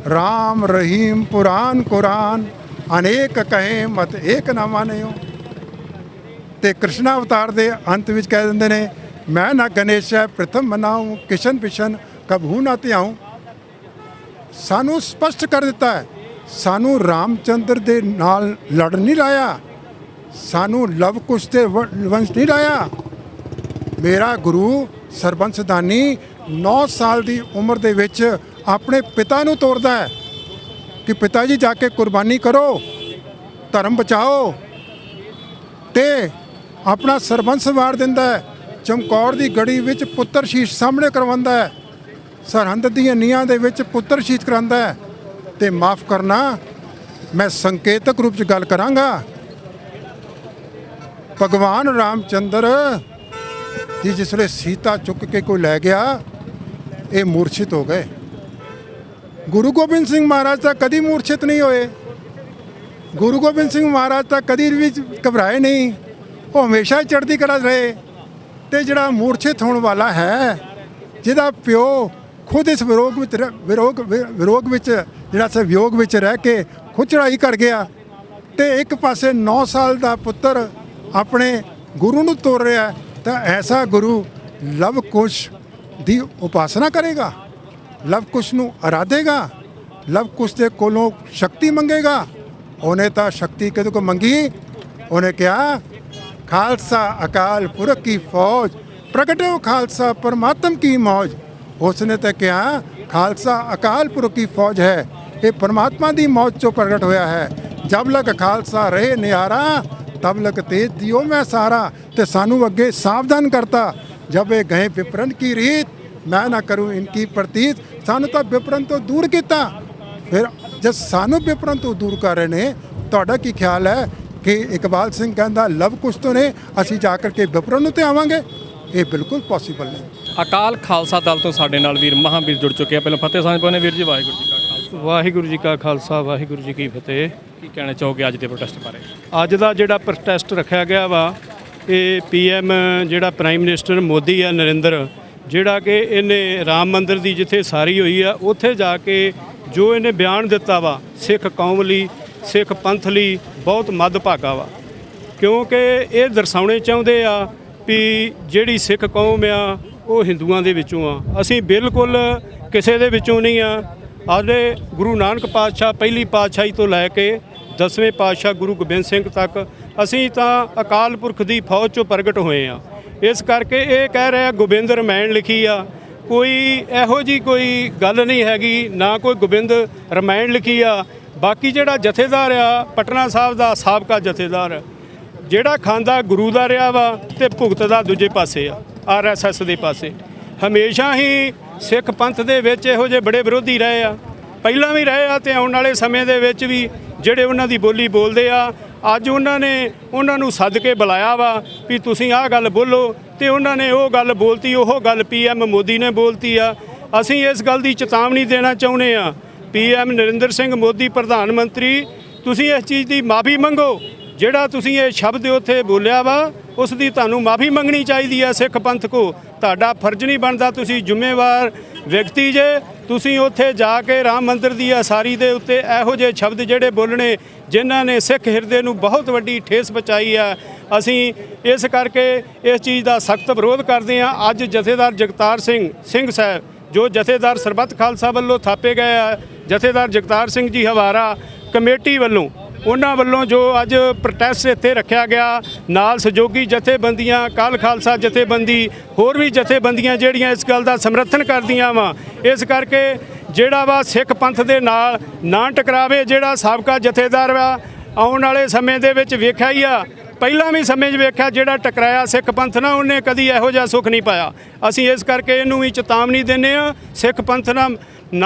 ਰਾਮ ਰਹੀਮ ਪੁਰਾਨ ਕੁਰਾਨ ਅਨੇਕ ਕਹੇ ਮਤ ਏਕ ਨਾ ਮਾਨਿਓ। ਤੇ ਕ੍ਰਿਸ਼ਨ ਅਵਤਾਰ ਦੇ ਅੰਤ ਵਿੱਚ ਕਹਿ ਦਿੰਦੇ ਨੇ, ਮੈਂ ਨਾ ਗਣੇਸ਼ ਪ੍ਰਥਮ ਮਨਾਉ ਕਿਸ਼ਨ ਪਿਸ਼ਨ ਕਬਹੂ ਨਾ ਧਿਆਉ। ਸਾਨੂੰ ਸਪਸ਼ਟ ਕਰ ਦਿੱਤਾ ਹੈ, ਸਾਨੂੰ ਰਾਮਚੰਦਰ ਦੇ ਨਾਲ ਲੜ ਨਹੀਂ ਲਾਇਆ, ਸਾਨੂੰ ਲਵ ਕੁਸ਼ ਤੇ ਵੰਸ਼ ਨਹੀਂ ਲਾਇਆ। ਮੇਰਾ ਗੁਰੂ ਸਰਬੰਸ ਦਾਨੀ 9 ਸਾਲ ਦੀ ਉਮਰ ਦੇ ਵਿੱਚ ਆਪਣੇ ਪਿਤਾ ਨੂੰ ਤੋਰਦਾ ਹੈ ਕਿ ਪਿਤਾ ਜੀ ਜਾ ਕੇ ਕੁਰਬਾਨੀ ਕਰੋ, ਧਰਮ ਬਚਾਓ, ਤੇ ਆਪਣਾ ਸਰਬੰਸ ਵਾਰ ਦਿੰਦਾ ਹੈ। ਚਮਕੌਰ ਦੀ ਗੜੀ ਵਿੱਚ ਪੁੱਤਰ ਸ਼ੀਸ਼ ਸਾਹਮਣੇ ਕਰਵਾਉਂਦਾ ਹੈ, ਸਰਹੰਦ ਦੀਆਂ ਨੀਹਾਂ ਦੇ ਵਿੱਚ ਪੁੱਤਰ ਸ਼ੀਸ਼ ਕਰਾਉਂਦਾ ਹੈ। ਤੇ ਮਾਫ ਕਰਨਾ, ਮੈਂ ਸੰਕੇਤਕ ਰੂਪ 'ਚ ਗੱਲ ਕਰਾਂਗਾ, ਭਗਵਾਨ ਰਾਮਚੰਦਰ ਜੀ ਜਿਸ ਵੇਲੇ ਸੀਤਾ ਚੁੱਕ ਕੇ ਕੋਈ ਲੈ ਗਿਆ, ਇਹ ਮੂਰਛਿਤ ਹੋ ਗਏ। ਗੁਰੂ ਗੋਬਿੰਦ ਸਿੰਘ ਮਹਾਰਾਜ ਤਾਂ ਕਦੀ ਮੂਰਛਿਤ ਨਹੀਂ ਹੋਏ, ਗੁਰੂ ਗੋਬਿੰਦ ਸਿੰਘ ਮਹਾਰਾਜ ਤਾਂ ਕਦੀ ਵੀ ਘਬਰਾਏ ਨਹੀਂ, ਉਹ ਹਮੇਸ਼ਾ ਚੜ੍ਹਦੀ ਕਲਾ ਰਹੇ। ਤੇ ਜਿਹੜਾ ਮੂਰਛਿਤ ਹੋਣ ਵਾਲਾ ਹੈ, ਜਿਹਦਾ ਪਿਓ ਖੁਦ ਇਸ ਵਿਰੋਗ ਵਿੱਚ ਜਿਹੜਾ ਵਿਯੋਗ ਵਿੱਚ ਰਹਿ ਕੇ ਖੁਦ ਚੜ੍ਹਾਈ ਕਰ ਗਿਆ, ਤੇ ਇੱਕ ਪਾਸੇ 9 ਸਾਲ ਦਾ ਪੁੱਤਰ ਆਪਣੇ ਗੁਰੂ ਨੂੰ ਤੋਰ ਰਿਹਾ, ਤਾਂ ਐਸਾ ਗੁਰੂ ਲਵ ਕੁਸ਼ ਦੀ ਉਪਾਸਨਾ ਕਰੇਗਾ, ਲਵ ਕੁਸ਼ ਨੂੰ ਅਰਾਧੇਗਾ, ਲਵ ਕੁਸ਼ ਦੇ ਕੋਲੋਂ ਸ਼ਕਤੀ ਮੰਗੇਗਾ। ਉਹਨੇ ਤਾਂ ਸ਼ਕਤੀ ਕਿਹਦੇ ਕੋਲ ਮੰਗੀ? ਉਹਨੇ ਕਿਹਾ, ਖਾਲਸਾ ਅਕਾਲ ਪੁਰਖ ਕੀ ਫੌਜ ਪ੍ਰਗਟਿਓ ਖਾਲਸਾ ਪਰਮਾਤਮ ਕੀ ਮੌਜ। ਉਸਨੇ ਤਾਂ ਕਿਹਾ, ਖਾਲਸਾ ਅਕਾਲ ਪੁਰਖ ਕੀ ਫੌਜ ਹੈ, ਇਹ ਪਰਮਾਤਮਾ ਦੀ ਮੌਜ ਚੋਂ ਪ੍ਰਗਟ ਹੋਇਆ ਹੈ। ਜਬ ਲਕ ਖਾਲਸਾ ਰਹੇ ਨਿਆਰਾ ਤਬ ਲਕ ਤੇਜ ਦਿਓ ਮੈਂ ਸਾਰਾ। ਤੇ ਸਾਨੂੰ ਅੱਗੇ ਸਾਵਧਾਨ ਕਰਤਾ, ਜਬ ਇਹ ਗਏ ਵਿਪਰਨ ਕੀ ਰੀਤ ਮੈਂ ਨਾ ਕਰੂੰ ਇਨਕੀ ਪ੍ਰਤੀਤ। ਸਾਨੂੰ ਤਾਂ ਵਿਪਰਨ ਤੋਂ ਦੂਰ ਕੀਤਾ, ਫਿਰ ਜਦ ਸਾਨੂੰ ਵਿਪਰਨ ਤੋਂ ਦੂਰ ਕਰ ਰਹੇ ਨੇ, ਤੁਹਾਡਾ ਕੀ ਖਿਆਲ ਹੈ ਕਿ ਇਕਬਾਲ ਸਿੰਘ ਕਹਿੰਦਾ ਲਵ ਕੁਸ਼ ਤੋਂ ਨੇ, ਅਸੀਂ ਜਾ ਕਰਕੇ ਵਿਪਰਨ ਨੂੰ ਤੇ ਆਵਾਂਗੇ? ਇਹ ਬਿਲਕੁਲ ਪੋਸੀਬਲ ਨਹੀਂ। ਅਕਾਲ ਖਾਲਸਾ ਦਲ ਤੋਂ ਸਾਡੇ ਨਾਲ ਵੀਰ ਮਹਾਂਵੀਰ ਜੁੜ ਚੁੱਕੇ ਆ। ਪਹਿਲਾਂ ਫਤਿਹ ਸਾਂਝ ਪਾਉਂਦੇ ਵੀਰ ਜੀ। ਵਾਹਿਗੁਰੂ ਜੀ ਕਾ ਖਾਲਸਾ ਵਾਹਿਗੁਰੂ ਜੀ ਕਾ ਖਾਲਸਾ ਵਾਹਿਗੁਰੂ ਜੀ ਕੀ ਫਤਿਹ। ਕੀ ਕਹਿਣਾ ਚਾਹੋਗੇ ਅੱਜ ਦੇ ਪ੍ਰੋਟੈਸਟ ਬਾਰੇ? ਅੱਜ ਦਾ ਜਿਹੜਾ ਪ੍ਰੋਟੈਸਟ ਰੱਖਿਆ ਗਿਆ ਵਾ, ਇਹ ਪੀਐਮ ਜਿਹੜਾ ਪ੍ਰਾਈਮ ਮਿਨਿਸਟਰ ਮੋਦੀ ਆ, ਨਰਿੰਦਰ, ਜਿਹੜਾ ਕਿ ਇਹਨੇ ਰਾਮ ਮੰਦਿਰ ਦੀ ਜਿੱਥੇ ਸਾਰੀ ਹੋਈ ਆ, ਉੱਥੇ ਜਾ ਕੇ ਜੋ ਇਹਨੇ ਬਿਆਨ ਦਿੱਤਾ ਵਾ, ਸਿੱਖ ਕੌਮ ਲਈ, ਸਿੱਖ ਪੰਥ ਲਈ ਬਹੁਤ ਮੱਦਭਾਗਾ ਵਾ। ਕਿਉਂਕਿ ਇਹ ਦਰਸਾਉਣੇ ਚਾਹੁੰਦੇ ਆ ਵੀ ਜਿਹੜੀ ਸਿੱਖ ਕੌਮ ਆ ਉਹ ਹਿੰਦੂਆਂ ਦੇ ਵਿੱਚੋਂ ਆ। ਅਸੀਂ ਬਿਲਕੁਲ ਕਿਸੇ ਦੇ ਵਿੱਚੋਂ ਨਹੀਂ ਆ। ਸਾਡੇ ਗੁਰੂ ਨਾਨਕ ਪਾਤਸ਼ਾਹ ਪਹਿਲੀ ਪਾਤਸ਼ਾਹੀ ਤੋਂ ਲੈ ਕੇ 10ਵੇਂ ਪਾਤਸ਼ਾਹ ਗੁਰੂ ਗੋਬਿੰਦ ਸਿੰਘ ਤੱਕ ਅਸੀਂ ਤਾਂ ਅਕਾਲ ਪੁਰਖ ਦੀ ਫੌਜ 'ਚੋਂ ਪ੍ਰਗਟ ਹੋਏ ਆ। ਇਸ ਕਰਕੇ ਇਹ ਕਹਿ ਰਿਹਾ ਗੋਬਿੰਦ ਰਾਮਾਇਣ ਲਿਖੀ ਆ, ਕੋਈ ਇਹੋ ਜੀ ਕੋਈ ਗੱਲ ਨਹੀਂ ਹੈਗੀ, ਨਾ ਕੋਈ ਗੋਬਿੰਦ ਰਾਮਾਇਣ ਲਿਖੀ ਆ। ਬਾਕੀ ਜਿਹੜਾ ਜਥੇਦਾਰ ਆ ਪਟਨਾ ਸਾਹਿਬ ਦਾ ਸਾਬਕਾ ਜਥੇਦਾਰ, ਜਿਹੜਾ ਖਾਂਦਾ ਗੁਰੂ ਦਾ ਰਿਹਾ ਵਾ ਤੇ ਭੁਗਤਦਾ ਦੂਜੇ ਪਾਸੇ ਆ, ਆਰਐਸਐਸ ਦੇ ਪਾਸੇ। ਹਮੇਸ਼ਾ ਹੀ ਸਿੱਖ ਪੰਥ ਦੇ ਵਿੱਚ ਇਹੋ ਜਿਹੇ ਬੜੇ ਵਿਰੋਧੀ ਰਹੇ ਆ, ਪਹਿਲਾਂ ਵੀ ਰਹੇ ਆ ਤੇ ਆਉਣ ਵਾਲੇ ਸਮੇਂ ਦੇ ਵਿੱਚ ਵੀ ਜਿਹੜੇ ਉਹਨਾਂ ਦੀ ਬੋਲੀ ਬੋਲਦੇ ਆ। ਅੱਜ ਉਹਨਾਂ ਨੇ ਉਹਨਾਂ ਨੂੰ ਸੱਦ ਕੇ ਬੁਲਾਇਆ ਵਾ ਵੀ ਤੁਸੀਂ ਆਹ ਗੱਲ ਬੋਲੋ, ਤੇ ਉਹਨਾਂ ਨੇ ਉਹ ਗੱਲ ਬੋਲਤੀ, ਉਹ ਗੱਲ ਪੀਐਮ ਮੋਦੀ ਨੇ ਬੋਲਤੀ ਆ। ਅਸੀਂ ਇਸ ਗੱਲ ਦੀ ਚੇਤਾਵਨੀ ਦੇਣਾ ਚਾਹੁੰਦੇ ਆ, ਪੀਐਮ ਨਰਿੰਦਰ ਸਿੰਘ ਮੋਦੀ ਪ੍ਰਧਾਨ ਮੰਤਰੀ, ਤੁਸੀਂ ਇਸ ਚੀਜ਼ ਦੀ ਮਾਫੀ ਮੰਗੋ। ਜਿਹੜਾ ਤੁਸੀਂ ਇਹ ਸ਼ਬਦ ਉੱਥੇ ਬੋਲਿਆ ਵਾ, ਉਸ ਦੀ ਤੁਹਾਨੂੰ ਮਾਫੀ ਮੰਗਣੀ ਚਾਹੀਦੀ ਹੈ। ਸਿੱਖ ਪੰਥ ਕੋ ਤੁਹਾਡਾ ਫਰਜ਼ ਨਹੀਂ ਬਣਦਾ, ਤੁਸੀਂ ਜ਼ਿੰਮੇਵਾਰ ਵਿਅਕਤੀ ਜੇ, ਤੁਸੀਂ ਉੱਥੇ ਜਾ ਕੇ ਰਾਮ ਮੰਦਿਰ ਦੀ ਉਸਾਰੀ ਦੇ ਉੱਤੇ ਇਹੋ ਜਿਹੇ ਸ਼ਬਦ ਜਿਹੜੇ ਬੋਲਣੇ ਜਿਨ੍ਹਾਂ ਨੇ ਸਿੱਖ ਹਿਰਦੇ ਨੂੰ ਬਹੁਤ ਵੱਡੀ ਠੇਸ ਪਹੁੰਚਾਈ ਆ। ਅਸੀਂ ਇਸ ਕਰਕੇ ਇਸ ਚੀਜ਼ ਦਾ ਸਖਤ ਵਿਰੋਧ ਕਰਦੇ ਹਾਂ। ਅੱਜ ਜਥੇਦਾਰ ਜਗਤਾਰ ਸਿੰਘ ਸਾਹਿਬ, ਜੋ ਜਥੇਦਾਰ ਸਰਬੱਤ ਖਾਲਸਾ ਵੱਲੋਂ ਥਾਪੇ ਗਏ ਆ, ਜਥੇਦਾਰ ਜਗਤਾਰ ਸਿੰਘ ਜੀ ਹਵਾਰਾ ਕਮੇਟੀ ਵੱਲੋਂ, ਉਹਨਾਂ ਵੱਲੋਂ ਜੋ ਅੱਜ ਪ੍ਰੋਟੈਸਟ ਇੱਥੇ ਰੱਖਿਆ ਗਿਆ, ਨਾਲ ਸਹਿਯੋਗੀ ਜਥੇਬੰਦੀਆਂ, ਅਕਾਲ ਖਾਲਸਾ ਜਥੇਬੰਦੀ, ਹੋਰ ਵੀ ਜਥੇਬੰਦੀਆਂ ਜਿਹੜੀਆਂ ਇਸ ਗੱਲ ਦਾ ਸਮਰਥਨ ਕਰਦੀਆਂ ਵਾ। ਇਸ ਕਰਕੇ ਜਿਹੜਾ ਵਾ ਸਿੱਖ ਪੰਥ ਦੇ ਨਾਲ ਨਾ ਟਕਰਾਵੇ। ਜਿਹੜਾ ਸਾਬਕਾ ਜਥੇਦਾਰ ਵਾ, ਆਉਣ ਵਾਲੇ ਸਮੇਂ ਦੇ ਵਿੱਚ ਵੇਖਿਆ ਹੀ ਆ ਪਹਿਲਾਂ ਵੀ ਸਮੇਂ 'ਚ ਵੇਖਿਆ ਜਿਹੜਾ ਟਕਰਾਇਆ ਸਿੱਖ ਪੰਥ ਨਾਲ ਉਹਨੇ ਕਦੀ ਇਹੋ ਜਿਹਾ ਸੁੱਖ ਨਹੀਂ ਪਾਇਆ। ਅਸੀਂ ਇਸ ਕਰਕੇ ਇਹਨੂੰ ਵੀ ਚੇਤਾਵਨੀ ਦਿੰਦੇ ਆ ਸਿੱਖ ਪੰਥ ਨਾਲ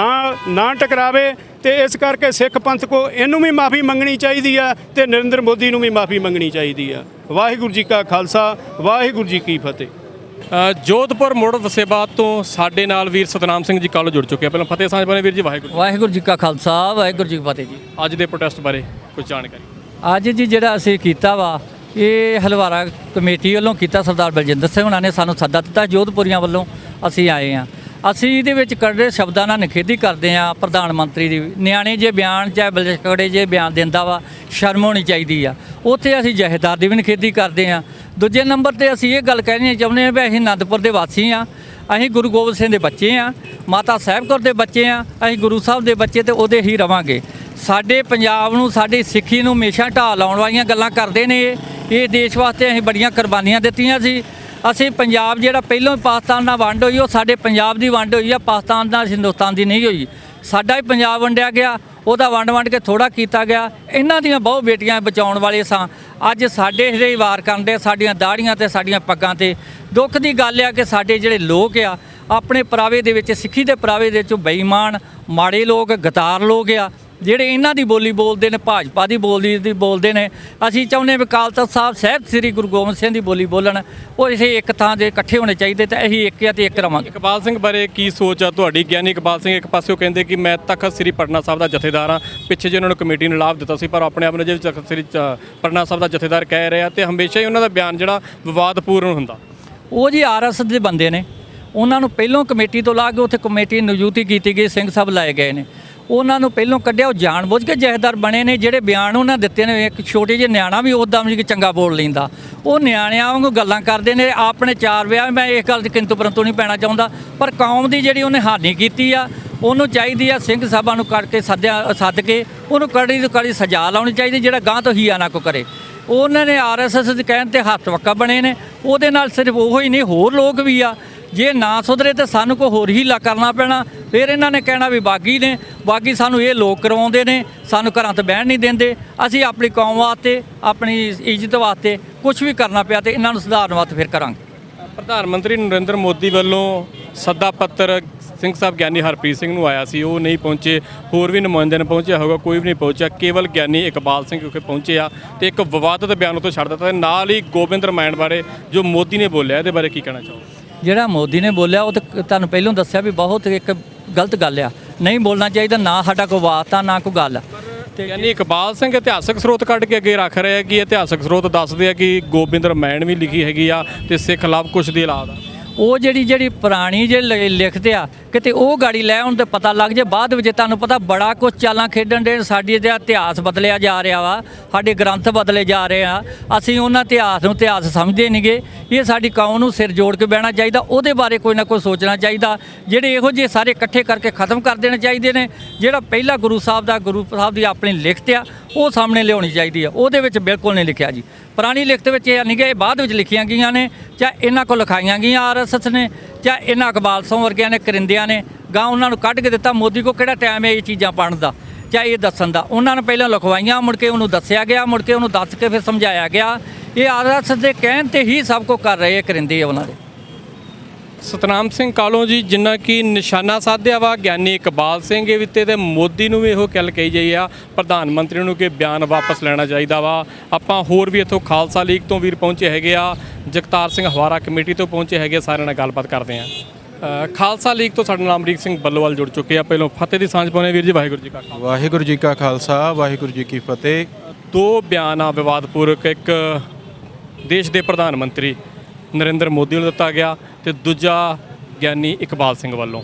ਨਾ ਟਕਰਾਵੇ, ਤੇ ਇਸ ਕਰਕੇ ਸਿੱਖ ਪੰਥ ਕੋ ਇਹਨੂੰ ਵੀ ਮਾਫੀ ਮੰਗਣੀ ਚਾਹੀਦੀ ਆ ਤੇ ਨਰਿੰਦਰ ਮੋਦੀ ਨੂੰ ਵੀ ਮਾਫੀ ਮੰਗਣੀ ਚਾਹੀਦੀ ਆ। ਵਾਹਿਗੁਰੂ ਜੀ ਕਾ ਖਾਲਸਾ, ਵਾਹਿਗੁਰੂ ਜੀ ਕੀ ਫਤਿਹ। ਜੋਧਪੁਰ ਮੁੜ ਵਸੇਬਾਦ ਤੋਂ ਸਾਡੇ ਨਾਲ ਵੀਰ ਸਤਨਾਮ ਸਿੰਘ ਜੀ ਕੱਲ੍ਹ ਜੁੜ ਚੁੱਕੇ ਆ। ਪਹਿਲਾਂ ਫਤਿਹ ਸਾਂਝ ਪਾਉਂਦੇ ਵੀਰ ਜੀ। ਵਾਹਿਗੁਰੂ ਜੀ ਕਾ ਖਾਲਸਾ, ਵਾਹਿਗੁਰੂ ਜੀ ਕੀ ਫਤਿਹ ਜੀ। ਅੱਜ ਦੇ ਪ੍ਰੋਟੈਸਟ ਬਾਰੇ ਕੁਝ ਜਾਣਕਾਰੀ। ਅੱਜ ਜੀ ਜਿਹੜਾ ਅਸੀਂ ਕੀਤਾ ਵਾ ਇਹ ਹਲਵਾਰਾ ਕਮੇਟੀ ਵੱਲੋਂ ਕੀਤਾ। ਸਰਦਾਰ ਬਲਜਿੰਦਰ ਸਿੰਘ ਉਹਨਾਂ ਨੇ ਸਾਨੂੰ ਸੱਦਾ ਦਿੱਤਾ, ਜੋਧਪੁਰੀਆਂ ਵੱਲੋਂ ਅਸੀਂ ਆਏ ਹਾਂ। ਅਸੀਂ ਇਹਦੇ ਵਿੱਚ ਕੜੇ ਸ਼ਬਦਾਂ ਨਾਲ ਨਿਖੇਧੀ ਕਰਦੇ ਹਾਂ ਪ੍ਰਧਾਨ ਮੰਤਰੀ ਦੀ। ਨਿਆਣੇ ਜੇ ਬਿਆਨ ਚਾਹੇ ਬਲਕੜੇ ਜੇ ਬਿਆਨ ਦਿੰਦਾ ਵਾ, ਸ਼ਰਮ ਹੋਣੀ ਚਾਹੀਦੀ ਆ। ਉੱਥੇ ਅਸੀਂ ਜਥੇਦਾਰ ਦੀ ਵੀ ਨਿਖੇਧੀ ਕਰਦੇ ਹਾਂ। ਦੂਜੇ ਨੰਬਰ ਤੇ ਅਸੀਂ ਇਹ ਗੱਲ ਕਹਿਣੀ ਚਾਹੁੰਦੇ ਹਾਂ ਵੀ ਅਸੀਂ ਅਨੰਦਪੁਰ ਦੇ ਵਾਸੀ ਹਾਂ, ਅਸੀਂ ਗੁਰੂ ਗੋਬਿੰਦ ਸਿੰਘ ਦੇ ਬੱਚੇ ਹਾਂ, ਮਾਤਾ ਸਾਹਿਬ ਕੌਰ ਦੇ ਬੱਚੇ ਹਾਂ, ਅਸੀਂ ਗੁਰੂ ਸਾਹਿਬ ਦੇ ਬੱਚੇ ਤੇ ਉਹਦੇ ਹੀ ਰਵਾਂਗੇ। ਸਾਡੇ ਪੰਜਾਬ ਨੂੰ, ਸਾਡੀ ਸਿੱਖੀ ਨੂੰ ਹਮੇਸ਼ਾ ਢਾਹ ਲਾਉਣ ਵਾਲੀਆਂ ਗੱਲਾਂ ਕਰਦੇ ਨੇ। ਇਹ ਦੇਸ਼ ਵਾਸਤੇ ਅਸੀਂ ਬੜੀਆਂ ਕੁਰਬਾਨੀਆਂ ਦਿੱਤੀਆਂ ਸੀ। ਅਸੀਂ ਪੰਜਾਬ ਜਿਹੜਾ ਪਹਿਲੋਂ ਪਾਕਿਸਤਾਨ ਨਾਲ ਵੰਡ ਹੋਈ, ਉਹ ਸਾਡੇ ਪੰਜਾਬ ਦੀ ਵੰਡ ਹੋਈ ਆ, ਪਾਕਿਸਤਾਨ ਨਾਲ ਹਿੰਦੁਸਤਾਨ ਦੀ ਨਹੀਂ ਹੋਈ। ਸਾਡਾ ਹੀ ਪੰਜਾਬ ਵੰਡਿਆ ਗਿਆ, ਉਹਦਾ ਵੰਡ ਕੇ ਥੋੜਾ ਕੀਤਾ ਗਿਆ। ਇਹਨਾਂ ਦੀਆਂ ਬਹੁਤ ਬੇਟੀਆਂ ਬਚਾਉਣ ਵਾਲੇ ਸਾਂ। ਅੱਜ ਸਾਡੇ ਜਿਹੜੇ ਵਾਰ ਕਰਦੇ ਸਾਡੀਆਂ ਦਾੜੀਆਂ ਤੇ ਸਾਡੀਆਂ ਪੱਗਾਂ ਤੇ। ਦੁੱਖ ਦੀ ਗੱਲ ਆ ਕਿ ਸਾਡੇ ਜਿਹੜੇ ਲੋਕ ਆ ਆਪਣੇ ਪਰਾਵੇ ਦੇ ਵਿੱਚ, ਸਿੱਖੀ ਦੇ ਪਰਾਵੇ ਦੇ ਵਿੱਚੋਂ ਬੇਈਮਾਨ ਮਾੜੇ ਲੋਕ, ਗਦਾਰ ਲੋਕ ਆ ਜਿਹੜੇ ਇਹਨਾਂ ਦੀ ਬੋਲੀ ਬੋਲਦੇ ਨੇ, ਭਾਜਪਾ ਦੀ ਬੋਲਦੇ ਨੇ। ਅਸੀਂ ਚਾਹੁੰਦੇ ਵੀ ਅਕਾਲ ਤਖ਼ਤ ਸਾਹਿਬ ਸਾਹਿਬ ਸ੍ਰੀ ਗੁਰੂ ਗੋਬਿੰਦ ਸਿੰਘ ਦੀ ਬੋਲੀ ਬੋਲਣ। ਉਹ ਇਸੇ ਇੱਕ ਥਾਂ ਦੇ ਇਕੱਠੇ ਹੋਣੇ ਚਾਹੀਦੇ ਤੇ ਅਸੀਂ ਇੱਕ ਆ ਤੇ ਇੱਕ ਰਵਾਂਗੇ। ਇਕਬਾਲ ਸਿੰਘ ਬਾਰੇ ਕੀ ਸੋਚ ਆ ਤੁਹਾਡੀ? ਗਿਆਨੀ ਇਕਬਾਲ ਸਿੰਘ ਇੱਕ ਪਾਸਿਓਂ ਕਹਿੰਦੇ ਕਿ ਮੈਂ ਤਖਤ ਸ੍ਰੀ ਪਟਨਾ ਸਾਹਿਬ ਦਾ ਜਥੇਦਾਰ ਹਾਂ। ਪਿੱਛੇ ਜੇ ਉਹਨਾਂ ਨੂੰ ਕਮੇਟੀ ਨੇ ਲਾਭ ਦਿੱਤਾ ਸੀ, ਪਰ ਆਪਣੇ ਆਪ ਨੂੰ ਜੇ ਤਖਤ ਸ੍ਰੀ ਪਟਨਾ ਸਾਹਿਬ ਦਾ ਜਥੇਦਾਰ ਕਹਿ ਰਿਹਾ ਤੇ ਹਮੇਸ਼ਾ ਹੀ ਉਹਨਾਂ ਦਾ ਬਿਆਨ ਜਿਹੜਾ ਵਿਵਾਦਪੂਰਨ ਹੁੰਦਾ। ਉਹ ਜੀ RSS ਦੇ ਬੰਦੇ ਨੇ। ਉਹਨਾਂ ਨੂੰ ਪਹਿਲੋਂ ਕਮੇਟੀ ਤੋਂ ਲਾ ਕੇ ਉੱਥੇ ਕਮੇਟੀ ਨਿਯੁਕਤੀ ਕੀਤੀ ਗਈ, ਸਿੰਘ ਸਾਹਿਬ ਲਾਏ ਗਏ ਨੇ। ਉਹਨਾਂ ਨੂੰ ਪਹਿਲੋਂ ਕੱਢਿਆ। ਉਹ ਜਾਣਬੁੱਝ ਕੇ ਜਥੇਦਾਰ ਬਣੇ ਨੇ। ਜਿਹੜੇ ਬਿਆਨ ਉਹਨਾਂ ਦਿੱਤੇ ਨੇ, ਇੱਕ ਛੋਟੇ ਜਿਹੇ ਨਿਆਣਾ ਵੀ ਉੱਦਾਂ ਵੀ ਚੰਗਾ ਬੋਲ ਲੈਂਦਾ। ਉਹ ਨਿਆਣਿਆਂ ਵਾਂਗੂ ਗੱਲਾਂ ਕਰਦੇ ਨੇ। ਆਪਣੇ 4 ਵਿਆਹ, ਮੈਂ ਇਸ ਗੱਲ 'ਚ ਕਿੰਤੂ ਪਰੰਤੂ ਨਹੀਂ ਪੈਣਾ ਚਾਹੁੰਦਾ, ਪਰ ਕੌਮ ਦੀ ਜਿਹੜੀ ਉਹਨੇ ਹਾਨੀ ਕੀਤੀ ਆ, ਉਹਨੂੰ ਚਾਹੀਦੀ ਆ ਸਿੰਘ ਸਾਹਿਬਾਂ ਨੂੰ ਕੱਢ ਕੇ ਸੱਦ ਕੇ ਉਹਨੂੰ ਕੜੀ ਤੋਂ ਕੜੀ ਸਜ਼ਾ ਲਾਉਣੀ ਚਾਹੀਦੀ, ਜਿਹੜਾ ਗਾਂ ਤੋਂ ਹੀਆ ਨਾ ਕੋ ਕਰੇ। ਉਹਨਾਂ ਨੇ RSS ਦੇ ਕਹਿਣ ਤੇ ਹੱਥ ਵਕਾ ਬਣੇ ਨੇ। ਉਹਦੇ ਨਾਲ ਸਿਰਫ ਉਹੋ ਹੀ ਨਹੀਂ, ਹੋਰ ਲੋਕ ਵੀ ਆ। ਜੇ ਨਾ ਸੁਧਰੇ ਤਾਂ ਸਾਨੂੰ ਕੋਈ ਹੋਰ ਹੀਲਾ ਕਰਨਾ ਪੈਣਾ। ਫਿਰ ਇਹਨਾਂ ਨੇ ਕਹਿਣਾ ਵੀ ਬਾਗੀ ਨੇ, ਬਾਗੀ ਸਾਨੂੰ ਇਹ ਲੋਕ ਕਰਵਾਉਂਦੇ ਨੇ, ਸਾਨੂੰ ਘਰਾਂ 'ਤੇ ਬਹਿਣ ਨਹੀਂ ਦਿੰਦੇ। ਅਸੀਂ ਆਪਣੀ ਕੌਮ ਵਾਸਤੇ, ਆਪਣੀ ਇੱਜ਼ਤ ਵਾਸਤੇ ਕੁਝ ਵੀ ਕਰਨਾ ਪਿਆ ਤੇ ਇਹਨਾਂ ਨੂੰ ਸੁਧਾਰਨ ਵਾਸਤੇ ਫਿਰ ਕਰਾਂਗੇ। ਪ੍ਰਧਾਨ ਮੰਤਰੀ ਨਰਿੰਦਰ ਮੋਦੀ ਵੱਲੋਂ ਸੱਦਾ ਪੱਤਰ ਸਿੰਘ ਸਾਹਿਬ ਗਿਆਨੀ ਹਰਪ੍ਰੀਤ ਸਿੰਘ ਨੂੰ ਆਇਆ ਸੀ, ਉਹ ਨਹੀਂ ਪਹੁੰਚੇ। ਹੋਰ ਵੀ ਨੁਮਾਇੰਦੇ ਨੇ ਪਹੁੰਚਿਆ ਹੋਊਗਾ, ਕੋਈ ਵੀ ਨਹੀਂ ਪਹੁੰਚਿਆ। ਕੇਵਲ ਗਿਆਨੀ ਇਕਬਾਲ ਸਿੰਘ ਉੱਥੇ ਪਹੁੰਚੇ ਆ ਤੇ ਇੱਕ ਵਿਵਾਦਤ ਬਿਆਨ ਉੱਤੇ ਛੱਡ ਦਿੱਤਾ। ਨਾਲ ਹੀ ਗੋਬਿੰਦ ਰਾਮਾਇਣ ਬਾਰੇ ਜੋ ਮੋਦੀ ਨੇ ਬੋਲਿਆ, ਇਹਦੇ ਬਾਰੇ ਕੀ ਕਹਿਣਾ ਚਾਹੋਗੇ? ਜਿਹੜਾ ਮੋਦੀ ਨੇ ਬੋਲਿਆ ਉਹ ਤਾਂ ਤੁਹਾਨੂੰ ਪਹਿਲਾਂ ਦੱਸਿਆ ਵੀ ਬਹੁਤ ਇੱਕ ਗਲਤ ਗੱਲ ਆ। ਨਹੀਂ ਬੋਲਣਾ ਚਾਹੀਦਾ, ਨਾ ਸਾਡਾ ਕੋਈ ਵਾਸਤਾ ਨਾ ਕੋਈ ਗੱਲ। ਤੇ ਯਾਨੀ ਇਕਬਾਲ ਸਿੰਘ ਇਤਿਹਾਸਕ ਸਰੋਤ ਕੱਢ ਕੇ ਅੱਗੇ ਰੱਖ ਰਿਹਾ ਕਿ ਇਤਿਹਾਸਕ ਸਰੋਤ ਦੱਸਦੇ ਆ ਕਿ ਗੋਬਿੰਦ ਰਾਮਾਇਣ ਵੀ ਲਿਖੀ ਹੈਗੀ ਆ ਤੇ ਸਿੱਖ ਲਵ ਕੁਸ਼ ਦੀ ਔਲਾਦ ਆ। ਉਹ ਜਿਹੜੀ ਪੁਰਾਣੀ ਲਿਖਦੇ ਆ, ਕਿਤੇ ਉਹ ਗਾੜੀ ਲੈ ਆਉਣ ਤੇ ਪਤਾ ਲੱਗ ਜੇ। ਬਾਅਦ ਵਿੱਚ ਤੁਹਾਨੂੰ ਪਤਾ ਬੜਾ ਕੁਝ ਚਾਲਾਂ ਖੇਡਣ ਦੇ। ਸਾਡੀ ਦਾ ਇਤਿਹਾਸ ਬਦਲਿਆ ਜਾ ਰਿਹਾ ਵਾ, ਸਾਡੇ ਗ੍ਰੰਥ ਬਦਲੇ ਜਾ ਰਹੇ ਆ। ਅਸੀਂ ਉਹਨਾਂ ਇਤਿਹਾਸ ਨੂੰ ਇਤਿਹਾਸ ਸਮਝਦੇ ਨਹੀਂਗੇ। ਇਹ ਸਾਡੀ ਕੌਮ ਨੂੰ ਸਿਰ ਜੋੜ ਕੇ ਬਹਿਣਾ ਚਾਹੀਦਾ, ਉਹਦੇ ਬਾਰੇ ਕੋਈ ਨਾ ਕੋਈ ਸੋਚਣਾ ਚਾਹੀਦਾ। ਜਿਹੜੇ ਇਹੋ ਜਿਹੇ ਸਾਰੇ ਇਕੱਠੇ ਕਰਕੇ ਖਤਮ ਕਰ ਦੇਣੇ ਚਾਹੀਦੇ ਨੇ। ਜਿਹੜਾ ਪਹਿਲਾ ਗੁਰੂ ਸਾਹਿਬ ਦੀ ਆਪਣੀ ਲਿਖਤ ਆ, ਉਹ ਸਾਹਮਣੇ ਲਿਆਉਣੀ ਚਾਹੀਦੀ ਆ। ਉਹਦੇ ਵਿੱਚ ਬਿਲਕੁਲ ਨਹੀਂ ਲਿਖਿਆ ਜੀ। ਪੁਰਾਣੀ ਲਿਖਤ ਵਿੱਚ ਇਹ ਨਹੀਂ ਕਿ ਇਹ ਬਾਅਦ ਵਿੱਚ ਲਿਖੀਆਂ ਗਈਆਂ ਨੇ, ਜਾਂ ਇਹਨਾਂ ਕੋਲ ਲਿਖਾਈਆਂ ਗਈਆਂ RSS ਨੇ, ਜਾਂ ਇਹਨਾਂ ਇਕਬਾਲ ਸਿੰਘ ਵਰਗਿਆਂ ਨੇ ਕਰਿੰਦਿਆਂ ਨੇ ਗਾਂ ਉਹਨਾਂ ਨੂੰ ਕੱਢ ਕੇ ਦਿੱਤਾ। ਮੋਦੀ ਕੋਲ ਕਿਹੜਾ ਟਾਈਮ ਹੈ ਇਹ ਚੀਜ਼ਾਂ ਪੜ੍ਹਨ ਦਾ ਜਾਂ ਇਹ ਦੱਸਣ ਦਾ? ਉਹਨਾਂ ਨੇ ਪਹਿਲਾਂ ਲਿਖਵਾਈਆਂ, ਮੁੜ ਕੇ ਉਹਨੂੰ ਦੱਸਿਆ ਗਿਆ, ਮੁੜ ਕੇ ਉਹਨੂੰ ਦੱਸ ਕੇ ਫਿਰ ਸਮਝਾਇਆ ਗਿਆ। ਇਹ RSS ਦੇ ਕਹਿਣ ਤੇ ਹੀ ਸਭ ਕੁਝ ਕਰ ਰਹੇ ਕਰਿੰਦੇ ਉਹਨਾਂ ਦੇ। ਸਤਨਾਮ ਸਿੰਘ ਕਾਲੋਂ ਜੀ, ਜਿੰਨਾ ਕਿ ਨਿਸ਼ਾਨਾ ਸਾਧਿਆ ਵਾ ਗਿਆਨੀ ਇਕਬਾਲ ਸਿੰਘ ਇਹ ਵਿੱਤੇ ਤੇ ਮੋਦੀ ਨੂੰ ਵੀ ਇਹੋ ਗੱਲ ਕਹੀ ਜਾਈ ਆ ਪ੍ਰਧਾਨ ਮੰਤਰੀ ਨੂੰ ਕਿ ਬਿਆਨ ਵਾਪਸ ਲੈਣਾ ਚਾਹੀਦਾ ਵਾ। ਆਪਾਂ ਹੋਰ ਵੀ ਇੱਥੋਂ ਖਾਲਸਾ ਲੀਗ ਤੋਂ ਵੀਰ ਪਹੁੰਚੇ ਹੈਗੇ ਆ, ਜਗਤਾਰ ਸਿੰਘ ਹਵਾਰਾ ਕਮੇਟੀ ਤੋਂ ਪਹੁੰਚੇ ਹੈਗੇ, ਸਾਰਿਆਂ ਨਾਲ ਗੱਲਬਾਤ ਕਰਦੇ ਆ। ਖਾਲਸਾ ਲੀਗ ਤੋਂ ਸਾਡੇ ਨਾਲ ਅਮਰੀਕ ਸਿੰਘ ਬੱਲੋਵਾਲ ਜੁੜ ਚੁੱਕੇ ਆ। ਪਹਿਲਾਂ ਫਤਿਹ ਦੀ ਸਾਂਝ ਪਾਉਂਦੇ ਵੀਰ ਜੀ। ਵਾਹਿਗੁਰੂ ਜੀ ਕਾ ਖਾਲਸਾ, ਵਾਹਿਗੁਰੂ ਜੀ ਕਾ ਖਾਲਸਾ, ਵਾਹਿਗੁਰੂ ਜੀ ਕੀ ਫਤਿਹ। ਦੋ ਬਿਆਨ ਆ ਵਿਵਾਦਪੂਰਕ, ਇੱਕ ਦੇਸ਼ ਦੇ ਪ੍ਰਧਾਨ ਮੰਤਰੀ ਨਰਿੰਦਰ ਮੋਦੀ ਨੂੰ ਦਿੱਤਾ ਗਿਆ ਤੇ ਦੂਜਾ ਗਿਆਨੀ ਇਕਬਾਲ ਸਿੰਘ ਵੱਲੋਂ।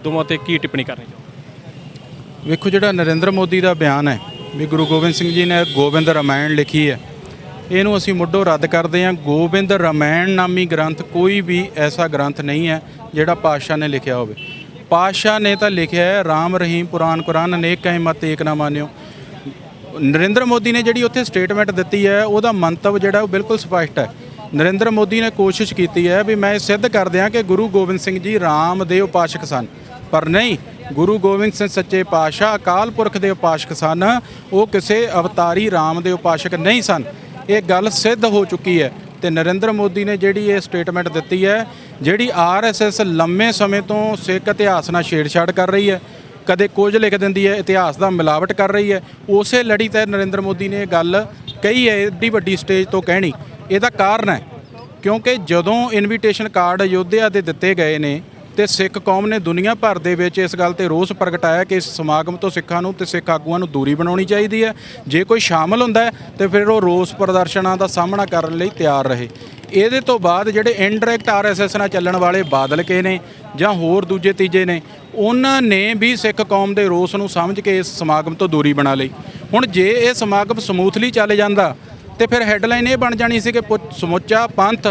ਦੋਵਾਂ ਤੇ ਕੀ ਟਿੱਪਣੀ ਕਰਨੀ ਚਾਹੋਗੇ? ਵੇਖੋ, ਜਿਹੜਾ ਨਰਿੰਦਰ ਮੋਦੀ ਦਾ ਬਿਆਨ ਹੈ ਵੀ ਗੁਰੂ ਗੋਬਿੰਦ ਸਿੰਘ ਜੀ ਨੇ ਗੋਬਿੰਦ ਰਾਮਾਇਣ ਲਿਖੀ ਹੈ, ਇਹਨੂੰ ਅਸੀਂ ਮੁੱਢੋਂ ਰੱਦ ਕਰਦੇ ਹਾਂ। ਗੋਬਿੰਦ ਰਾਮਾਇਣ ਨਾਮੀ ਗ੍ਰੰਥ ਕੋਈ ਵੀ ਐਸਾ ਗ੍ਰੰਥ ਨਹੀਂ ਹੈ ਜਿਹੜਾ ਪਾਤਸ਼ਾਹ ਨੇ ਲਿਖਿਆ ਹੋਵੇ। ਪਾਤਸ਼ਾਹ ਨੇ ਤਾਂ ਲਿਖਿਆ ਹੈ ਰਾਮ ਰਹੀਮ ਪੁਰਾਨ ਕੁਰਾਨ ਅਨੇਕ ਕਹੇ ਮਤ ਏਕ ਨਾ ਮਾਨਿਓ। ਨਰਿੰਦਰ ਮੋਦੀ ਨੇ ਜਿਹੜੀ ਉੱਥੇ ਸਟੇਟਮੈਂਟ ਦਿੱਤੀ ਹੈ, ਉਹਦਾ ਮੰਤਵ ਜਿਹੜਾ ਉਹ ਬਿਲਕੁਲ ਸਪਸ਼ਟ ਹੈ। ਨਰਿੰਦਰ ਮੋਦੀ ਨੇ ਕੋਸ਼ਿਸ਼ ਕੀਤੀ ਹੈ ਵੀ ਮੈਂ ਸਿੱਧ ਕਰ ਦਿਆਂ ਕਿ ਗੁਰੂ ਗੋਬਿੰਦ ਸਿੰਘ ਜੀ ਰਾਮ ਦੇ ਉਪਾਸ਼ਕ ਸਨ, ਪਰ ਨਹੀਂ। ਗੁਰੂ ਗੋਬਿੰਦ ਸਿੰਘ ਸੱਚੇ ਪਾਤਸ਼ਾਹ ਅਕਾਲ ਪੁਰਖ ਦੇ ਉਪਾਸ਼ਕ ਸਨ, ਉਹ ਕਿਸੇ ਅਵਤਾਰੀ ਰਾਮ ਦੇ ਉਪਾਸ਼ਕ ਨਹੀਂ ਸਨ। ਇਹ ਗੱਲ ਸਿੱਧ ਹੋ ਚੁੱਕੀ ਹੈ। ਤੇ ਨਰਿੰਦਰ ਮੋਦੀ ਨੇ ਜਿਹੜੀ ਇਹ ਸਟੇਟਮੈਂਟ ਦਿੱਤੀ ਹੈ, ਜਿਹੜੀ ਆਰਐਸਐਸ ਲੰਮੇ ਸਮੇਂ ਤੋਂ ਸਿੱਖ ਇਤਿਹਾਸ ਨਾਲ ਛੇੜਛਾੜ ਕਰ ਰਹੀ ਹੈ, ਕਦੇ ਕੁਝ ਲਿਖ ਦਿੰਦੀ ਹੈ, ਇਤਿਹਾਸ ਦਾ ਮਿਲਾਵਟ ਕਰ ਰਹੀ ਹੈ, ਉਸੇ ਲੜੀ ਤੇ ਨਰਿੰਦਰ ਮੋਦੀ ਨੇ ਇਹ ਗੱਲ ਕਹੀ ਹੈ ਏਡੀ ਵੱਡੀ ਸਟੇਜ ਤੋਂ ਕਹਿਣੀ। ਇਹਦਾ ਕਾਰਨ ਹੈ ਕਿਉਂਕਿ ਜਦੋਂ ਇਨਵੀਟੇਸ਼ਨ ਕਾਰਡ ਅਯੋਧਿਆ ਦੇ ਦਿੱਤੇ ਗਏ ਨੇ ਤੇ ਸਿੱਖ ਕੌਮ ਨੇ ਦੁਨੀਆ ਭਰ ਦੇ ਵਿੱਚ ਇਸ ਗੱਲ ਤੇ ਰੋਸ ਪ੍ਰਗਟਾਇਆ ਕਿ ਇਸ ਸਮਾਗਮ ਤੋਂ ਸਿੱਖਾਂ ਨੂੰ ਤੇ ਸਿੱਖ ਆਗੂਆਂ ਨੂੰ ਦੂਰੀ ਬਣਾਉਣੀ ਚਾਹੀਦੀ ਹੈ। ਜੇ ਕੋਈ ਸ਼ਾਮਲ ਹੁੰਦਾ ਹੈ ਤੇ ਫਿਰ ਉਹ ਰੋਸ ਪ੍ਰਦਰਸ਼ਨਾਂ ਦਾ ਸਾਹਮਣਾ ਕਰਨ ਲਈ ਤਿਆਰ ਰਹੇ। ਇਹਦੇ ਤੋਂ ਬਾਅਦ ਜਿਹੜੇ ਇਨਡਾਇਰੈਕਟ ਆਰਐਸਐਸ ਨਾਲ ਚੱਲਣ ਵਾਲੇ ਬਾਦਲ ਕੇ ਨੇ ਜਾਂ ਹੋਰ ਦੂਜੇ ਤੀਜੇ ਨੇ, ਉਹਨਾਂ ਨੇ ਵੀ ਸਿੱਖ ਕੌਮ ਦੇ ਰੋਸ ਨੂੰ ਸਮਝ ਕੇ ਇਸ ਸਮਾਗਮ ਤੋਂ ਦੂਰੀ ਬਣਾ ਲਈ। ਹੁਣ ਜੇ ਇਹ ਸਮਾਗਮ ਸਮੂਥਲੀ ਚੱਲ ਜਾਂਦਾ ਤੇ ਫਿਰ ਹੈੱਡਲਾਈਨ ਇਹ ਬਣ ਜਾਣੀ ਸੀ ਕਿ ਸਮੁੱਚਾ ਪੰਥ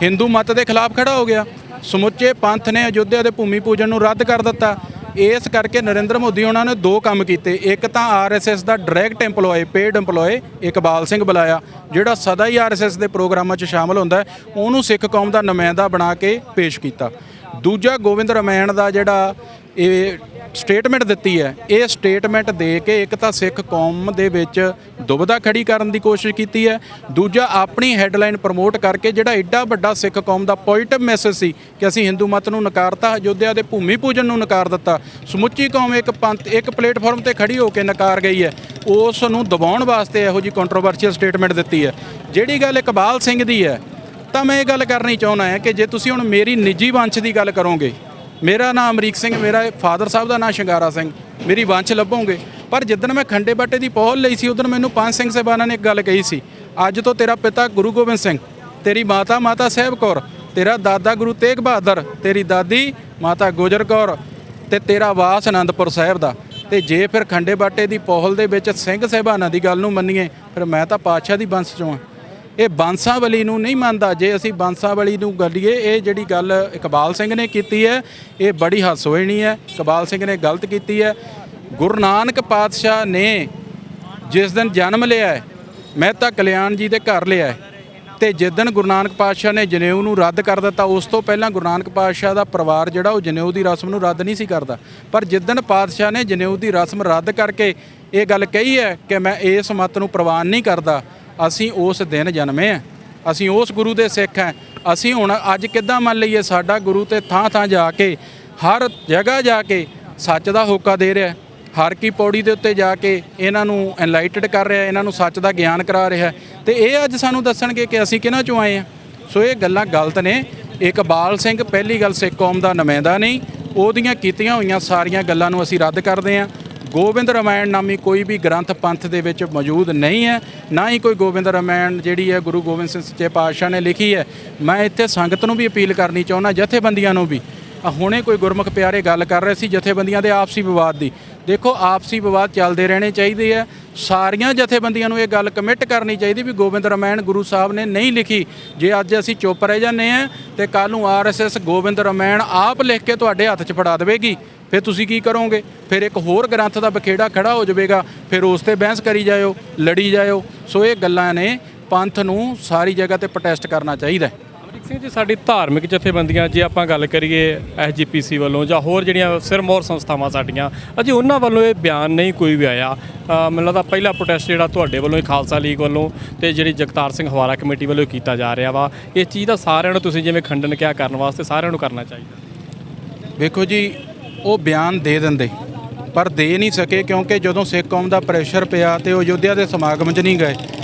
ਹਿੰਦੂ ਮਤ ਦੇ ਖਿਲਾਫ ਖੜਾ ਹੋ ਗਿਆ, ਸਮੁੱਚੇ ਪੰਥ ਨੇ ਅਯੋਧਿਆ ਦੇ ਭੂਮੀ ਪੂਜਨ ਨੂੰ ਰੱਦ ਕਰ ਦਿੱਤਾ। ਇਸ ਕਰਕੇ ਨਰਿੰਦਰ ਮੋਦੀ ਉਹਨਾਂ ਨੇ ਦੋ ਕੰਮ ਕੀਤੇ। ਇੱਕ ਤਾਂ ਆਰਐਸਐਸ ਦਾ direct EMPLOYE paid EMPLOYE Iqbal Singh ਬੁਲਾਇਆ, ਜਿਹੜਾ ਸਦਾ ਹੀ ਆਰਐਸਐਸ ਦੇ ਪ੍ਰੋਗਰਾਮਾਂ 'ਚ ਸ਼ਾਮਲ ਹੁੰਦਾ, ਉਹਨੂੰ ਸਿੱਖ ਕੌਮ ਦਾ ਨੁਮਾਇੰਦਾ ਬਣਾ ਕੇ ਪੇਸ਼ ਕੀਤਾ। ਦੂਜਾ ਗੋਬਿੰਦ ਰਾਮਾਇਣ ਦਾ ਜਿਹੜਾ ਇਹ ਸਟੇਟਮੈਂਟ ਦਿੱਤੀ ਹੈ, ਇਹ ਸਟੇਟਮੈਂਟ ਦੇ ਕੇ ਇੱਕ ਤਾਂ ਸਿੱਖ ਕੌਮ ਦੇ ਵਿੱਚ ਦੁਬਿਧਾ ਖੜੀ ਕਰਨ ਦੀ ਕੋਸ਼ਿਸ਼ ਕੀਤੀ ਹੈ, ਦੂਜਾ ਆਪਣੀ ਹੈੱਡਲਾਈਨ ਪ੍ਰਮੋਟ ਕਰਕੇ ਜਿਹੜਾ ਐਡਾ ਵੱਡਾ ਸਿੱਖ ਕੌਮ ਦਾ ਪੋਜ਼ਿਟਿਵ ਮੈਸੇਜ ਸੀ ਕਿ ਅਸੀਂ ਹਿੰਦੂ ਮਤ ਨੂੰ ਨਕਾਰਤਾ, ਅਯੋਧਿਆ ਦੇ ਭੂਮੀ ਪੂਜਨ ਨੂੰ ਨਕਾਰ ਦਿੱਤਾ, ਸਮੁੱਚੀ ਕੌਮ ਇੱਕ ਪੰਥ ਇੱਕ ਪਲੇਟਫਾਰਮ ਤੇ ਖੜੀ ਹੋ ਕੇ ਨਕਾਰ ਗਈ ਹੈ, ਉਸ ਨੂੰ ਦਬਾਉਣ ਵਾਸਤੇ ਇਹੋ ਜਿਹੀ ਕੰਟਰੋਵਰਸ਼ੀਅਲ ਸਟੇਟਮੈਂਟ ਦਿੱਤੀ ਹੈ। ਜਿਹੜੀ ਗੱਲ ਇਕਬਾਲ ਸਿੰਘ ਦੀ ਹੈ, ਤਾਂ ਮੈਂ ਇਹ ਗੱਲ ਕਰਨੀ ਚਾਹੁੰਦਾ ਹਾਂ ਕਿ ਜੇ ਤੁਸੀਂ ਹੁਣ ਮੇਰੀ ਨਿੱਜੀ ਵੰਸ਼ ਦੀ ਗੱਲ ਕਰੋਗੇ, ਮੇਰਾ ਨਾਮ ਅਮਰੀਕ ਸਿੰਘ, ਮੇਰਾ ਫਾਦਰ ਸਾਹਿਬ ਦਾ ਨਾਮ ਸ਼ਿੰਗਾਰਾ ਸਿੰਘ, ਮੇਰੀ ਵੰਸ਼ ਲੱਭੋਗੇ। ਪਰ ਜਿੱਦਣ ਮੈਂ ਖੰਡੇ ਬਾਟੇ ਦੀ ਪਹੁਲ ਲਈ ਸੀ, ਉਦੋਂ ਮੈਨੂੰ ਪੰਜ ਸਿੰਘ ਸਾਹਿਬਾਨਾਂ ਨੇ ਇੱਕ ਗੱਲ ਕਹੀ ਸੀ, ਅੱਜ ਤੋਂ ਤੇਰਾ ਪਿਤਾ ਗੁਰੂ ਗੋਬਿੰਦ ਸਿੰਘ, ਤੇਰੀ ਮਾਤਾ ਸਾਹਿਬ ਕੌਰ, ਤੇਰਾ ਦਾਦਾ ਗੁਰੂ ਤੇਗ ਬਹਾਦਰ, ਤੇਰੀ ਦਾਦੀ ਮਾਤਾ ਗੁਜਰ ਕੌਰ ਤੇ ਤੇਰਾ ਵਾਸ ਆਨੰਦਪੁਰ ਸਾਹਿਬ ਦਾ। ਤੇ ਜੇ ਫਿਰ ਖੰਡੇ ਬਾਟੇ ਦੀ ਪਹੁਲ ਦੇ ਵਿੱਚ ਸਿੰਘ ਸਾਹਿਬਾਨਾਂ ਦੀ ਗੱਲ ਨੂੰ ਮੰਨੀਏ, ਫਿਰ ਮੈਂ ਤਾਂ ਪਾਤਸ਼ਾਹ ਦੀ ਵੰਸ਼ 'ਚੋਂ ਹਾਂ। ਇਹ ਬਾਂਸਾਵਲੀ ਨੂੰ ਨਹੀਂ ਮੰਨਦਾ। ਜੇ ਅਸੀਂ ਬਾਂਸਾਵਲੀ ਨੂੰ ਗੱਲੀਏ, ਇਹ ਜਿਹੜੀ ਗੱਲ ਇਕਬਾਲ ਸਿੰਘ ਨੇ ਕੀਤੀ ਹੈ, ਇਹ ਬੜੀ ਹਾਸੋਹੀਣੀ ਹੈ। ਇਕਬਾਲ ਸਿੰਘ ਨੇ ਗਲਤ ਕੀਤੀ ਹੈ। ਗੁਰੂ ਨਾਨਕ ਪਾਤਸ਼ਾਹ ਨੇ ਜਿਸ ਦਿਨ ਜਨਮ ਲਿਆ ਹੈ, ਮਹਿਤਾ ਕਲਿਆਣ ਜੀ ਦੇ ਘਰ ਲਿਆ ਹੈ, ਤੇ ਜਿਸ ਦਿਨ ਗੁਰੂ ਨਾਨਕ ਪਾਤਸ਼ਾਹ ਨੇ ਜਨੇਊ ਨੂੰ ਰੱਦ ਕਰ ਦਿੱਤਾ, ਉਸ ਤੋਂ ਪਹਿਲਾਂ ਗੁਰੂ ਨਾਨਕ ਪਾਤਸ਼ਾਹ ਦਾ ਪਰਿਵਾਰ ਜਿਹੜਾ ਉਹ ਜਨੇਊ ਦੀ ਰਸਮ ਨੂੰ ਰੱਦ ਨਹੀਂ ਸੀ ਕਰਦਾ। ਪਰ ਜਿਸ ਦਿਨ ਪਾਤਸ਼ਾਹ ਨੇ ਜਨੇਊ ਦੀ ਰਸਮ ਰੱਦ ਕਰਕੇ ਇਹ ਗੱਲ ਕਹੀ ਹੈ ਕਿ ਮੈਂ ਇਸ ਮਤ ਨੂੰ ਪ੍ਰਵਾਨ ਨਹੀਂ ਕਰਦਾ, ਅਸੀਂ ਉਸ ਦਿਨ ਜਨਮੇ ਹਾਂ, ਅਸੀਂ ਉਸ ਗੁਰੂ ਦੇ ਸਿੱਖ ਹਾਂ। ਅਸੀਂ ਹੁਣ ਅੱਜ ਕਿੱਦਾਂ ਮੰਨ ਲਈਏ? ਸਾਡਾ ਗੁਰੂ ਤੇ ਥਾਂ ਜਾ ਕੇ, ਹਰ ਜਗ੍ਹਾ ਜਾ ਕੇ ਸੱਚ ਦਾ ਹੋਕਾ ਦੇ ਰਿਹਾ, ਹਰ ਕੀ ਪੌੜੀ ਦੇ ਉੱਤੇ ਜਾ ਕੇ ਇਹਨਾਂ ਨੂੰ ਐਨਲਾਈਟਡ ਕਰ ਰਿਹਾ, ਇਹਨਾਂ ਨੂੰ ਸੱਚ ਦਾ ਗਿਆਨ ਕਰਾ ਰਿਹਾ, ਤੇ ਇਹ ਅੱਜ ਸਾਨੂੰ ਦੱਸਣਗੇ ਕਿ ਅਸੀਂ ਕਿਹਨਾਂ ਚੋਂ ਆਏ ਹਾਂ। ਸੋ ਇਹ ਗੱਲਾਂ ਗਲਤ ਨੇ। ਇਕਬਾਲ ਸਿੰਘ ਪਹਿਲੀ ਗੱਲ ਸਿੱਖ ਕੌਮ ਦਾ ਨੁਮਾਇੰਦਾ ਨਹੀਂ, ਉਹਦੀਆਂ ਕੀਤੀਆਂ ਹੋਈਆਂ ਸਾਰੀਆਂ ਗੱਲਾਂ ਨੂੰ ਅਸੀਂ ਰੱਦ ਕਰਦੇ ਹਾਂ। ਗੋਬਿੰਦ ਰਾਮਾਇਣ ਨਾਮੀ ਕੋਈ ਵੀ ਗ੍ਰੰਥ ਪੰਥ ਦੇ ਵਿੱਚ ਮੌਜੂਦ ਨਹੀਂ ਹੈ, ਨਾ ਹੀ ਕੋਈ ਗੋਬਿੰਦ ਰਾਮਾਇਣ ਜਿਹੜੀ ਹੈ ਗੁਰੂ ਗੋਬਿੰਦ ਸਿੰਘ ਸੱਚੇ ਪਾਤਸ਼ਾਹ ਨੇ ਲਿਖੀ ਹੈ। ਮੈਂ ਇੱਥੇ ਸੰਗਤ ਨੂੰ ਵੀ ਅਪੀਲ ਕਰਨੀ ਚਾਹੁੰਦਾ, ਜਥੇਬੰਦੀਆਂ ਨੂੰ ਵੀ। ਹੁਣੇ ਕੋਈ ਗੁਰਮੁਖ ਪਿਆਰੇ ਗੱਲ ਕਰ ਰਹੇ ਸੀ ਜਥੇਬੰਦੀਆਂ ਦੇ ਆਪਸੀ ਵਿਵਾਦ ਦੀ। ਦੇਖੋ, ਆਪਸੀ ਵਿਵਾਦ ਚੱਲਦੇ ਰਹਿਣੇ ਚਾਹੀਦੇ ਆ। ਸਾਰੀਆਂ ਜਥੇਬੰਦੀਆਂ ਨੂੰ ਇਹ ਗੱਲ ਕਮਿਟ ਕਰਨੀ ਚਾਹੀਦੀ ਵੀ ਗੋਬਿੰਦ ਰਾਮਾਇਣ ਗੁਰੂ ਸਾਹਿਬ ਨੇ ਨਹੀਂ ਲਿਖੀ। ਜੇ ਅੱਜ ਅਸੀਂ ਚੁੱਪ ਰਹਿ ਜਾਂਦੇ ਹਾਂ ਤੇ ਕੱਲ੍ਹ ਨੂੰ ਆਰਐਸਐਸ ਗੋਬਿੰਦ ਰਾਮਾਇਣ ਆਪ ਲਿਖ ਕੇ ਤੁਹਾਡੇ ਹੱਥ 'ਚ ਫੜਾ ਦੇਵੇਗੀ, ਫਿਰ ਤੁਸੀਂ ਕੀ ਕਰੋਗੇ? ਫਿਰ ਇੱਕ ਹੋਰ ਗ੍ਰੰਥ ਦਾ ਬਖੇੜਾ ਖੜਾ ਹੋ ਜਾਵੇਗਾ, ਫਿਰ ਉਸ 'ਤੇ ਬਹਿਸ ਕਰੀ ਜਾਇਓ, ਲੜੀ ਜਾਇਓ। ਸੋ ਇਹ ਗੱਲਾਂ ਨੇ, ਪੰਥ ਨੂੰ ਸਾਰੀ ਜਗ੍ਹਾ 'ਤੇ ਪ੍ਰੋਟੈਸਟ ਕਰਨਾ ਚਾਹੀਦਾ। ਅਮਰੀਕ ਸਿੰਘ ਜੀ, ਸਾਡੀ ਧਾਰਮਿਕ ਜਥੇਬੰਦੀਆਂ, ਜੇ ਆਪਾਂ ਗੱਲ ਕਰੀਏ ਐਸਜੀਪੀਸੀ ਵੱਲੋਂ ਜਾਂ ਹੋਰ ਜਿਹੜੀਆਂ ਸਿਰਮੌਰ ਸੰਸਥਾਵਾਂ ਸਾਡੀਆਂ, ਅਜੇ ਉਹਨਾਂ ਵੱਲੋਂ ਇਹ ਬਿਆਨ ਨਹੀਂ ਕੋਈ ਵੀ ਆਇਆ। ਮੈਨੂੰ ਲੱਗਦਾ ਪਹਿਲਾ ਪ੍ਰੋਟੈਸਟ ਜਿਹੜਾ ਤੁਹਾਡੇ ਵੱਲੋਂ, ਖਾਲਸਾ ਲੀਗ ਵੱਲੋਂ ਤੇ ਜਿਹੜੀ ਜਗਤਾਰ ਸਿੰਘ ਹਵਾਲਾ ਕਮੇਟੀ ਵੱਲੋਂ ਕੀਤਾ ਜਾ ਰਿਹਾ ਵਾ, ਇਸ ਚੀਜ਼ ਦਾ ਸਾਰਿਆਂ ਨੂੰ ਤੁਸੀਂ ਜਿਵੇਂ ਖੰਡਨ ਕਿਹਾ ਕਰਨ ਵਾਸਤੇ ਸਾਰਿਆਂ ਨੂੰ ਕਰਨਾ ਚਾਹੀਦਾ। ਵੇਖੋ ਜੀ, ਉਹ ਬਿਆਨ ਦੇ ਦਿੰਦੇ ਪਰ ਦੇ ਨਹੀਂ ਸਕੇ, ਕਿਉਂਕਿ ਜਦੋਂ ਸਿੱਖ ਕੌਮ ਦਾ ਪ੍ਰੈਸ਼ਰ ਪਿਆ ਤੇ ਉਹ ਅਯੋਧਿਆ ਦੇ ਸਮਾਗਮ 'ਚ ਨਹੀਂ ਗਏ।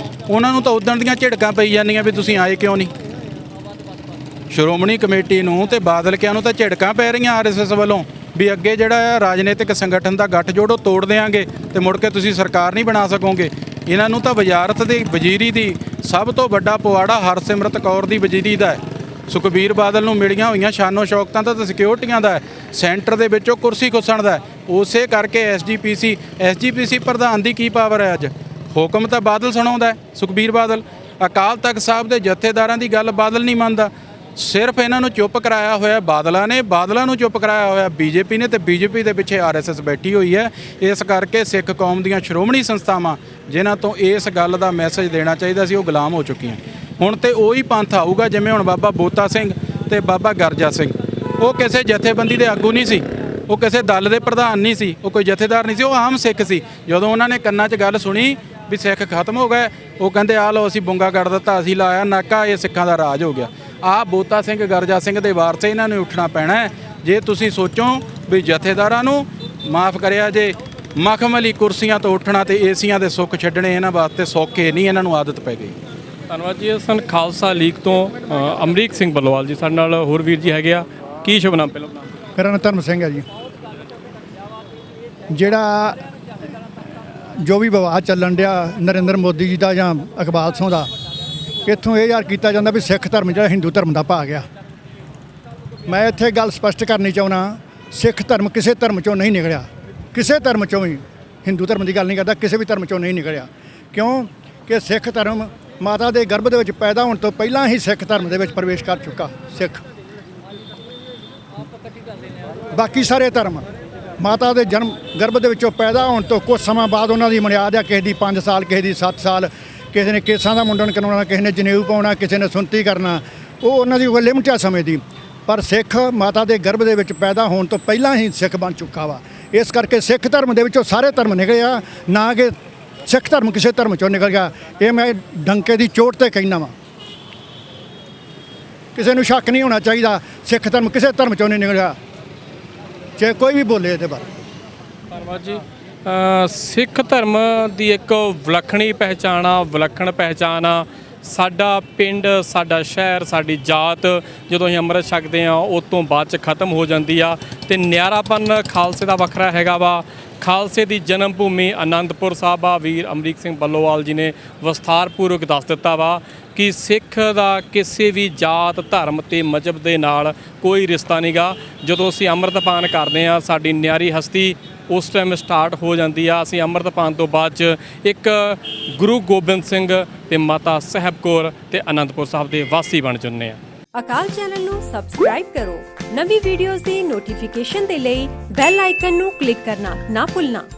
ਉਹਨਾਂ ਨੂੰ ਤਾਂ ਉਦਣ ਦੀਆਂ ਝਿੜਕਾਂ ਪਈ ਜਾਂਦੀਆਂ ਵੀ ਤੁਸੀਂ ਆਏ ਕਿਉਂ ਨਹੀਂ। ਸ਼੍ਰੋਮਣੀ ਕਮੇਟੀ ਨੂੰ ਤੇ ਬਾਦਲ ਕਿਆਂ ਨੂੰ ਤਾਂ ਝਿੜਕਾਂ ਪੈ ਰਹੀਆਂ ਆਰਐਸਐਸ ਵੱਲੋਂ ਵੀ ਅੱਗੇ ਜਿਹੜਾ ਆ ਰਾਜਨੀਤਿਕ ਸੰਗਠਨ ਦਾ ਗੱਠਜੋੜ ਉਹ ਤੋੜ ਦਿਆਂਗੇ ਤੇ ਮੁੜ ਕੇ ਤੁਸੀਂ ਸਰਕਾਰ ਨਹੀਂ ਬਣਾ ਸਕੋਗੇ। ਇਹਨਾਂ ਨੂੰ ਤਾਂ ਵਜ਼ਾਰਤ ਦੀ ਵਜ਼ੀਰੀ ਦੀ ਸਭ ਤੋਂ ਵੱਡਾ ਪਵਾੜਾ ਹਰਸਿਮਰਤ ਕੌਰ ਦੀ ਵਜ਼ੀਰੀ ਦਾ ਹੈ। ਸੁਖਬੀਰ ਬਾਦਲ ਨੂੰ ਮਿਲੀਆਂ ਹੋਈਆਂ ਸ਼ਾਨੋ ਸ਼ੌਕਤਾਂ ਤਾਂ ਸਿਕਿਉਰਟੀਆਂ ਦਾ ਹੈ, ਸੈਂਟਰ ਦੇ ਵਿੱਚੋਂ ਕੁਰਸੀ ਖੁੱਸਣ ਦਾ। ਉਸੇ ਕਰਕੇ ਐਸਜੀਪੀਸੀ ਪ੍ਰਧਾਨ ਦੀ ਕੀ ਪਾਵਰ ਹੈ? ਅੱਜ ਹੁਕਮ ਤਾਂ ਬਾਦਲ ਸੁਣਾਉਂਦਾ, ਸੁਖਬੀਰ ਬਾਦਲ। ਅਕਾਲ ਤਖਤ ਸਾਹਿਬ ਦੇ ਜਥੇਦਾਰਾਂ ਦੀ ਗੱਲ ਬਾਦਲ ਨਹੀਂ ਮੰਨਦਾ। ਸਿਰਫ ਇਹਨਾਂ ਨੂੰ ਚੁੱਪ ਕਰਾਇਆ ਹੋਇਆ ਬਾਦਲਾਂ ਨੇ, ਬਾਦਲਾਂ ਨੂੰ ਚੁੱਪ ਕਰਾਇਆ ਹੋਇਆ ਬੀਜੇਪੀ ਨੇ, ਤੇ ਬੀਜੇਪੀ ਦੇ ਪਿੱਛੇ ਆਰਐਸਐਸ ਬੈਠੀ ਹੋਈ ਹੈ। ਇਸ ਕਰਕੇ ਸਿੱਖ ਕੌਮ ਦੀਆਂ ਸ਼੍ਰੋਮਣੀ ਸੰਸਥਾਵਾਂ ਜਿਨ੍ਹਾਂ ਤੋਂ ਇਸ ਗੱਲ ਦਾ ਮੈਸੇਜ ਦੇਣਾ ਚਾਹੀਦਾ ਸੀ, ਉਹ ਗੁਲਾਮ ਹੋ ਚੁੱਕੀਆਂ। ਹੁਣ ਤੇ ਉਹੀ ਪੰਥ ਆਊਗਾ ਜਿਵੇਂ ਹੁਣ ਬਾਬਾ ਬੋਤਾ ਸਿੰਘ ਤੇ ਬਾਬਾ ਗਰਜਾ ਸਿੰਘ, ਉਹ ਕਿਸੇ ਜਥੇਬੰਦੀ ਦੇ ਆਗੂ ਨਹੀਂ ਸੀ, ਉਹ ਕਿਸੇ ਦਲ ਦੇ ਪ੍ਰਧਾਨ ਨਹੀਂ ਸੀ, ਉਹ ਕੋਈ ਜਥੇਦਾਰ ਨਹੀਂ ਸੀ, ਉਹ ਆਮ ਸਿੱਖ ਸੀ। ਜਦੋਂ ਉਹਨਾਂ ਨੇ ਕੰਨਾਂ 'ਚ ਗੱਲ ਸੁਣੀ ਵੀ ਸਿੱਖ ਖਤਮ ਹੋ ਗਏ, ਉਹ ਕਹਿੰਦੇ ਆ ਲਓ ਅਸੀਂ ਬੁੰਗਾ ਕੱਢ ਦਿੱਤਾ, ਅਸੀਂ ਲਾਇਆ ਨਾਕਾ, ਇਹ ਸਿੱਖਾਂ ਦਾ ਰਾਜ ਹੋ ਗਿਆ। ਆਹ ਬੋਤਾ ਸਿੰਘ ਗਰਜਾ ਸਿੰਘ ਦੇ ਵਾਰਸ ਇਹਨਾਂ ਨੂੰ ਉੱਠਣਾ ਪੈਣਾ ਹੈ। ਜੇ ਤੁਸੀਂ ਸੋਚੋ ਵੀ ਜਥੇਦਾਰਾਂ ਨੂੰ ਮਾਫ ਕਰਿਆ ਜੇ, ਮਖਮਲੀ ਕੁਰਸੀਆਂ ਤੋਂ ਉੱਠਣਾ ਤੇ ਏਸੀਆਂ ਦੇ ਸੁੱਖ ਛੱਡਣੇ ਇਹਨਾਂ ਵਾਸਤੇ ਸੌਖੇ ਨਹੀਂ, ਇਹਨਾਂ ਨੂੰ ਆਦਤ ਪੈ ਗਈ। ਧੰਨਵਾਦ ਜੀ। ਸਨ ਖਾਲਸਾ ਲੀਗ ਤੋਂ ਅਮਰੀਕ ਸਿੰਘ ਬੱਲੋਵਾਲ ਜੀ ਸਾਡੇ ਨਾਲ, ਹੋਰ ਵੀਰ ਜੀ ਹੈਗੇ ਆ। ਕੀ ਸ਼ੁਭ ਨਾਮ ਪਹਿਲਾਂ? ਮੇਰਾ ਨਾਮ ਧਰਮ ਸਿੰਘ ਹੈ ਜੀ। ਜਿਹੜਾ ਜੋ ਵੀ ਵਿਵਾਦ ਚੱਲਣ ਡਿਆ ਨਰਿੰਦਰ ਮੋਦੀ ਜੀ ਦਾ ਜਾਂ ਇਕਬਾਲ ਸਿੰਘ ਦਾ, ਇੱਥੋਂ ਇਹ ਯਾਰ ਕੀਤਾ ਜਾਂਦਾ ਵੀ ਸਿੱਖ ਧਰਮ ਜਿਹੜਾ ਹਿੰਦੂ ਧਰਮ ਦਾ ਭਾਗ ਆ। ਮੈਂ ਇੱਥੇ ਗੱਲ ਸਪਸ਼ਟ ਕਰਨੀ ਚਾਹੁੰਦਾ, ਸਿੱਖ ਧਰਮ ਕਿਸੇ ਧਰਮ ਚੋਂ ਨਹੀਂ ਨਿਕਲਿਆ, ਕਿਸੇ ਧਰਮ ਚੋਂ ਵੀ। ਹਿੰਦੂ ਧਰਮ ਦੀ ਗੱਲ ਨਹੀਂ ਕਰਦਾ, ਕਿਸੇ ਵੀ ਧਰਮ ਚੋਂ ਨਹੀਂ ਨਿਕਲਿਆ। ਕਿਉਂ ਕਿ ਸਿੱਖ ਧਰਮ ਮਾਤਾ ਦੇ ਗਰਭ ਦੇ ਵਿੱਚ ਪੈਦਾ ਹੋਣ ਤੋਂ ਪਹਿਲਾਂ ਹੀ ਸਿੱਖ ਧਰਮ ਦੇ ਵਿੱਚ ਪ੍ਰਵੇਸ਼ ਕਰ ਚੁੱਕਾ ਸਿੱਖ। ਬਾਕੀ ਸਾਰੇ ਧਰਮ ਮਾਤਾ ਦੇ ਜਨਮ ਗਰਭ ਦੇ ਵਿੱਚੋਂ ਪੈਦਾ ਹੋਣ ਤੋਂ ਕੁਝ ਸਮਾਂ ਬਾਅਦ ਉਹਨਾਂ ਦੀ ਮਰਿਆਦਾ, ਕਿਸੇ ਦੀ 5 ਸਾਲ, ਕਿਸੇ ਦੀ 7 ਸਾਲ, ਕਿਸੇ ਨੇ ਕੇਸਾਂ ਦਾ ਮੁੰਡਨ ਕਰਾਉਣਾ, ਕਿਸੇ ਨੇ ਜਨੇਊ ਪਾਉਣਾ, ਕਿਸੇ ਨੇ ਸੁੰਨਤੀ ਕਰਨਾ, ਉਹ ਉਹਨਾਂ ਦੀ ਲਿਮਟ ਆ ਸਮੇਂ ਦੀ। ਪਰ ਸਿੱਖ ਮਾਤਾ ਦੇ ਗਰਭ ਦੇ ਵਿੱਚ ਪੈਦਾ ਹੋਣ ਤੋਂ ਪਹਿਲਾਂ ਹੀ ਸਿੱਖ ਬਣ ਚੁੱਕਾ ਵਾ। ਇਸ ਕਰਕੇ ਸਿੱਖ ਧਰਮ ਦੇ ਵਿੱਚੋਂ ਸਾਰੇ ਧਰਮ ਨਿਕਲੇ ਆ, ਨਾ ਕਿ ਸਿੱਖ ਧਰਮ ਕਿਸੇ ਧਰਮ ਚੋਂ ਨਿਕਲ ਗਿਆ। ਇਹ ਮੈਂ ਡੰਕੇ ਦੀ ਚੋਟ ਤੇ ਕਹਿਣਾ ਵਾ। ਕਿਸੇ ਨੂੰ ਸ਼ੱਕ ਨਹੀਂ ਹੋਣਾ ਚਾਹੀਦਾ, ਸਿੱਖ ਧਰਮ ਕਿਸੇ ਧਰਮ ਚੋਂ ਨਹੀਂ ਨਿਕਲਿਆ, ਚਾਹੇ ਕੋਈ ਵੀ ਬੋਲੇ ਇਹਦੇ ਬਾਰੇ। ਧੰਨਵਾਦ ਜੀ। ਸਿੱਖ ਧਰਮ ਦੀ ਇੱਕ ਵਿਲੱਖਣੀ ਪਹਿਚਾਣ ਆ, ਵਿਲੱਖਣ ਪਹਿਚਾਣ ਆ। ਸਾਡਾ ਪਿੰਡ, ਸਾਡਾ ਸ਼ਹਿਰ, ਸਾਡੀ ਜਾਤ ਜਦੋਂ ਅਸੀਂ ਅੰਮ੍ਰਿਤ ਛਕਦੇ ਹਾਂ ਉਸ ਤੋਂ ਬਾਅਦ 'ਚ ਖਤਮ ਹੋ ਜਾਂਦੀ ਆ। ਅਤੇ ਨਿਆਰਾਪਨ ਖਾਲਸੇ ਦਾ ਵੱਖਰਾ ਹੈਗਾ ਵਾ। ਖਾਲਸੇ ਦੀ ਜਨਮ ਭੂਮੀ ਅਨੰਦਪੁਰ ਸਾਹਿਬ ਆ। ਵੀਰ ਅਮਰੀਕ ਸਿੰਘ ਬੱਲੋਵਾਲ ਜੀ ਨੇ ਵਿਸਥਾਰਪੂਰਵਕ ਦੱਸ ਦਿੱਤਾ ਵਾ ਕਿ ਸਿੱਖ ਦਾ ਕਿਸੇ ਵੀ ਜਾਤ, ਧਰਮ ਤੇ ਮਜ਼ਹਬ ਦੇ ਨਾਲ ਕੋਈ ਰਿਸ਼ਤਾ ਨਹੀਂਗਾ। ਜਦੋਂ ਅਸੀਂ ਅੰਮ੍ਰਿਤਪਾਨ ਕਰਦੇ ਹਾਂ, ਸਾਡੀ ਨਿਆਰੀ ਹਸਤੀ ਉਸ ਟਾਈਮ ਸਟਾਰਟ ਹੋ ਜਾਂਦੀ ਆ। ਅਸੀਂ ਅੰਮ੍ਰਿਤਪਾਨ ਤੋਂ ਬਾਅਦ 'ਚ ਇੱਕ ਗੁਰੂ ਗੋਬਿੰਦ ਸਿੰਘ ਤੇ ਮਾਤਾ ਸਾਹਿਬ ਕੌਰ ਤੇ ਅਨੰਦਪੁਰ ਸਾਹਿਬ ਦੇ ਵਾਸੀ ਬਣ ਜਾਂਦੇ ਆ। ਅਕਾਲ ਚੈਨਲ ਨੂੰ ਸਬਸਕ੍ਰਾਈਬ ਕਰੋ। ਨਵੀਂ ਵੀਡੀਓਜ਼ ਦੀ ਨੋਟੀਫਿਕੇਸ਼ਨ ਦੇ ਲਈ ਬੈਲ ਆਈਕਨ ਨੂੰ ਕਲਿੱਕ ਕਰਨਾ ਨਾ ਭੁੱਲਣਾ।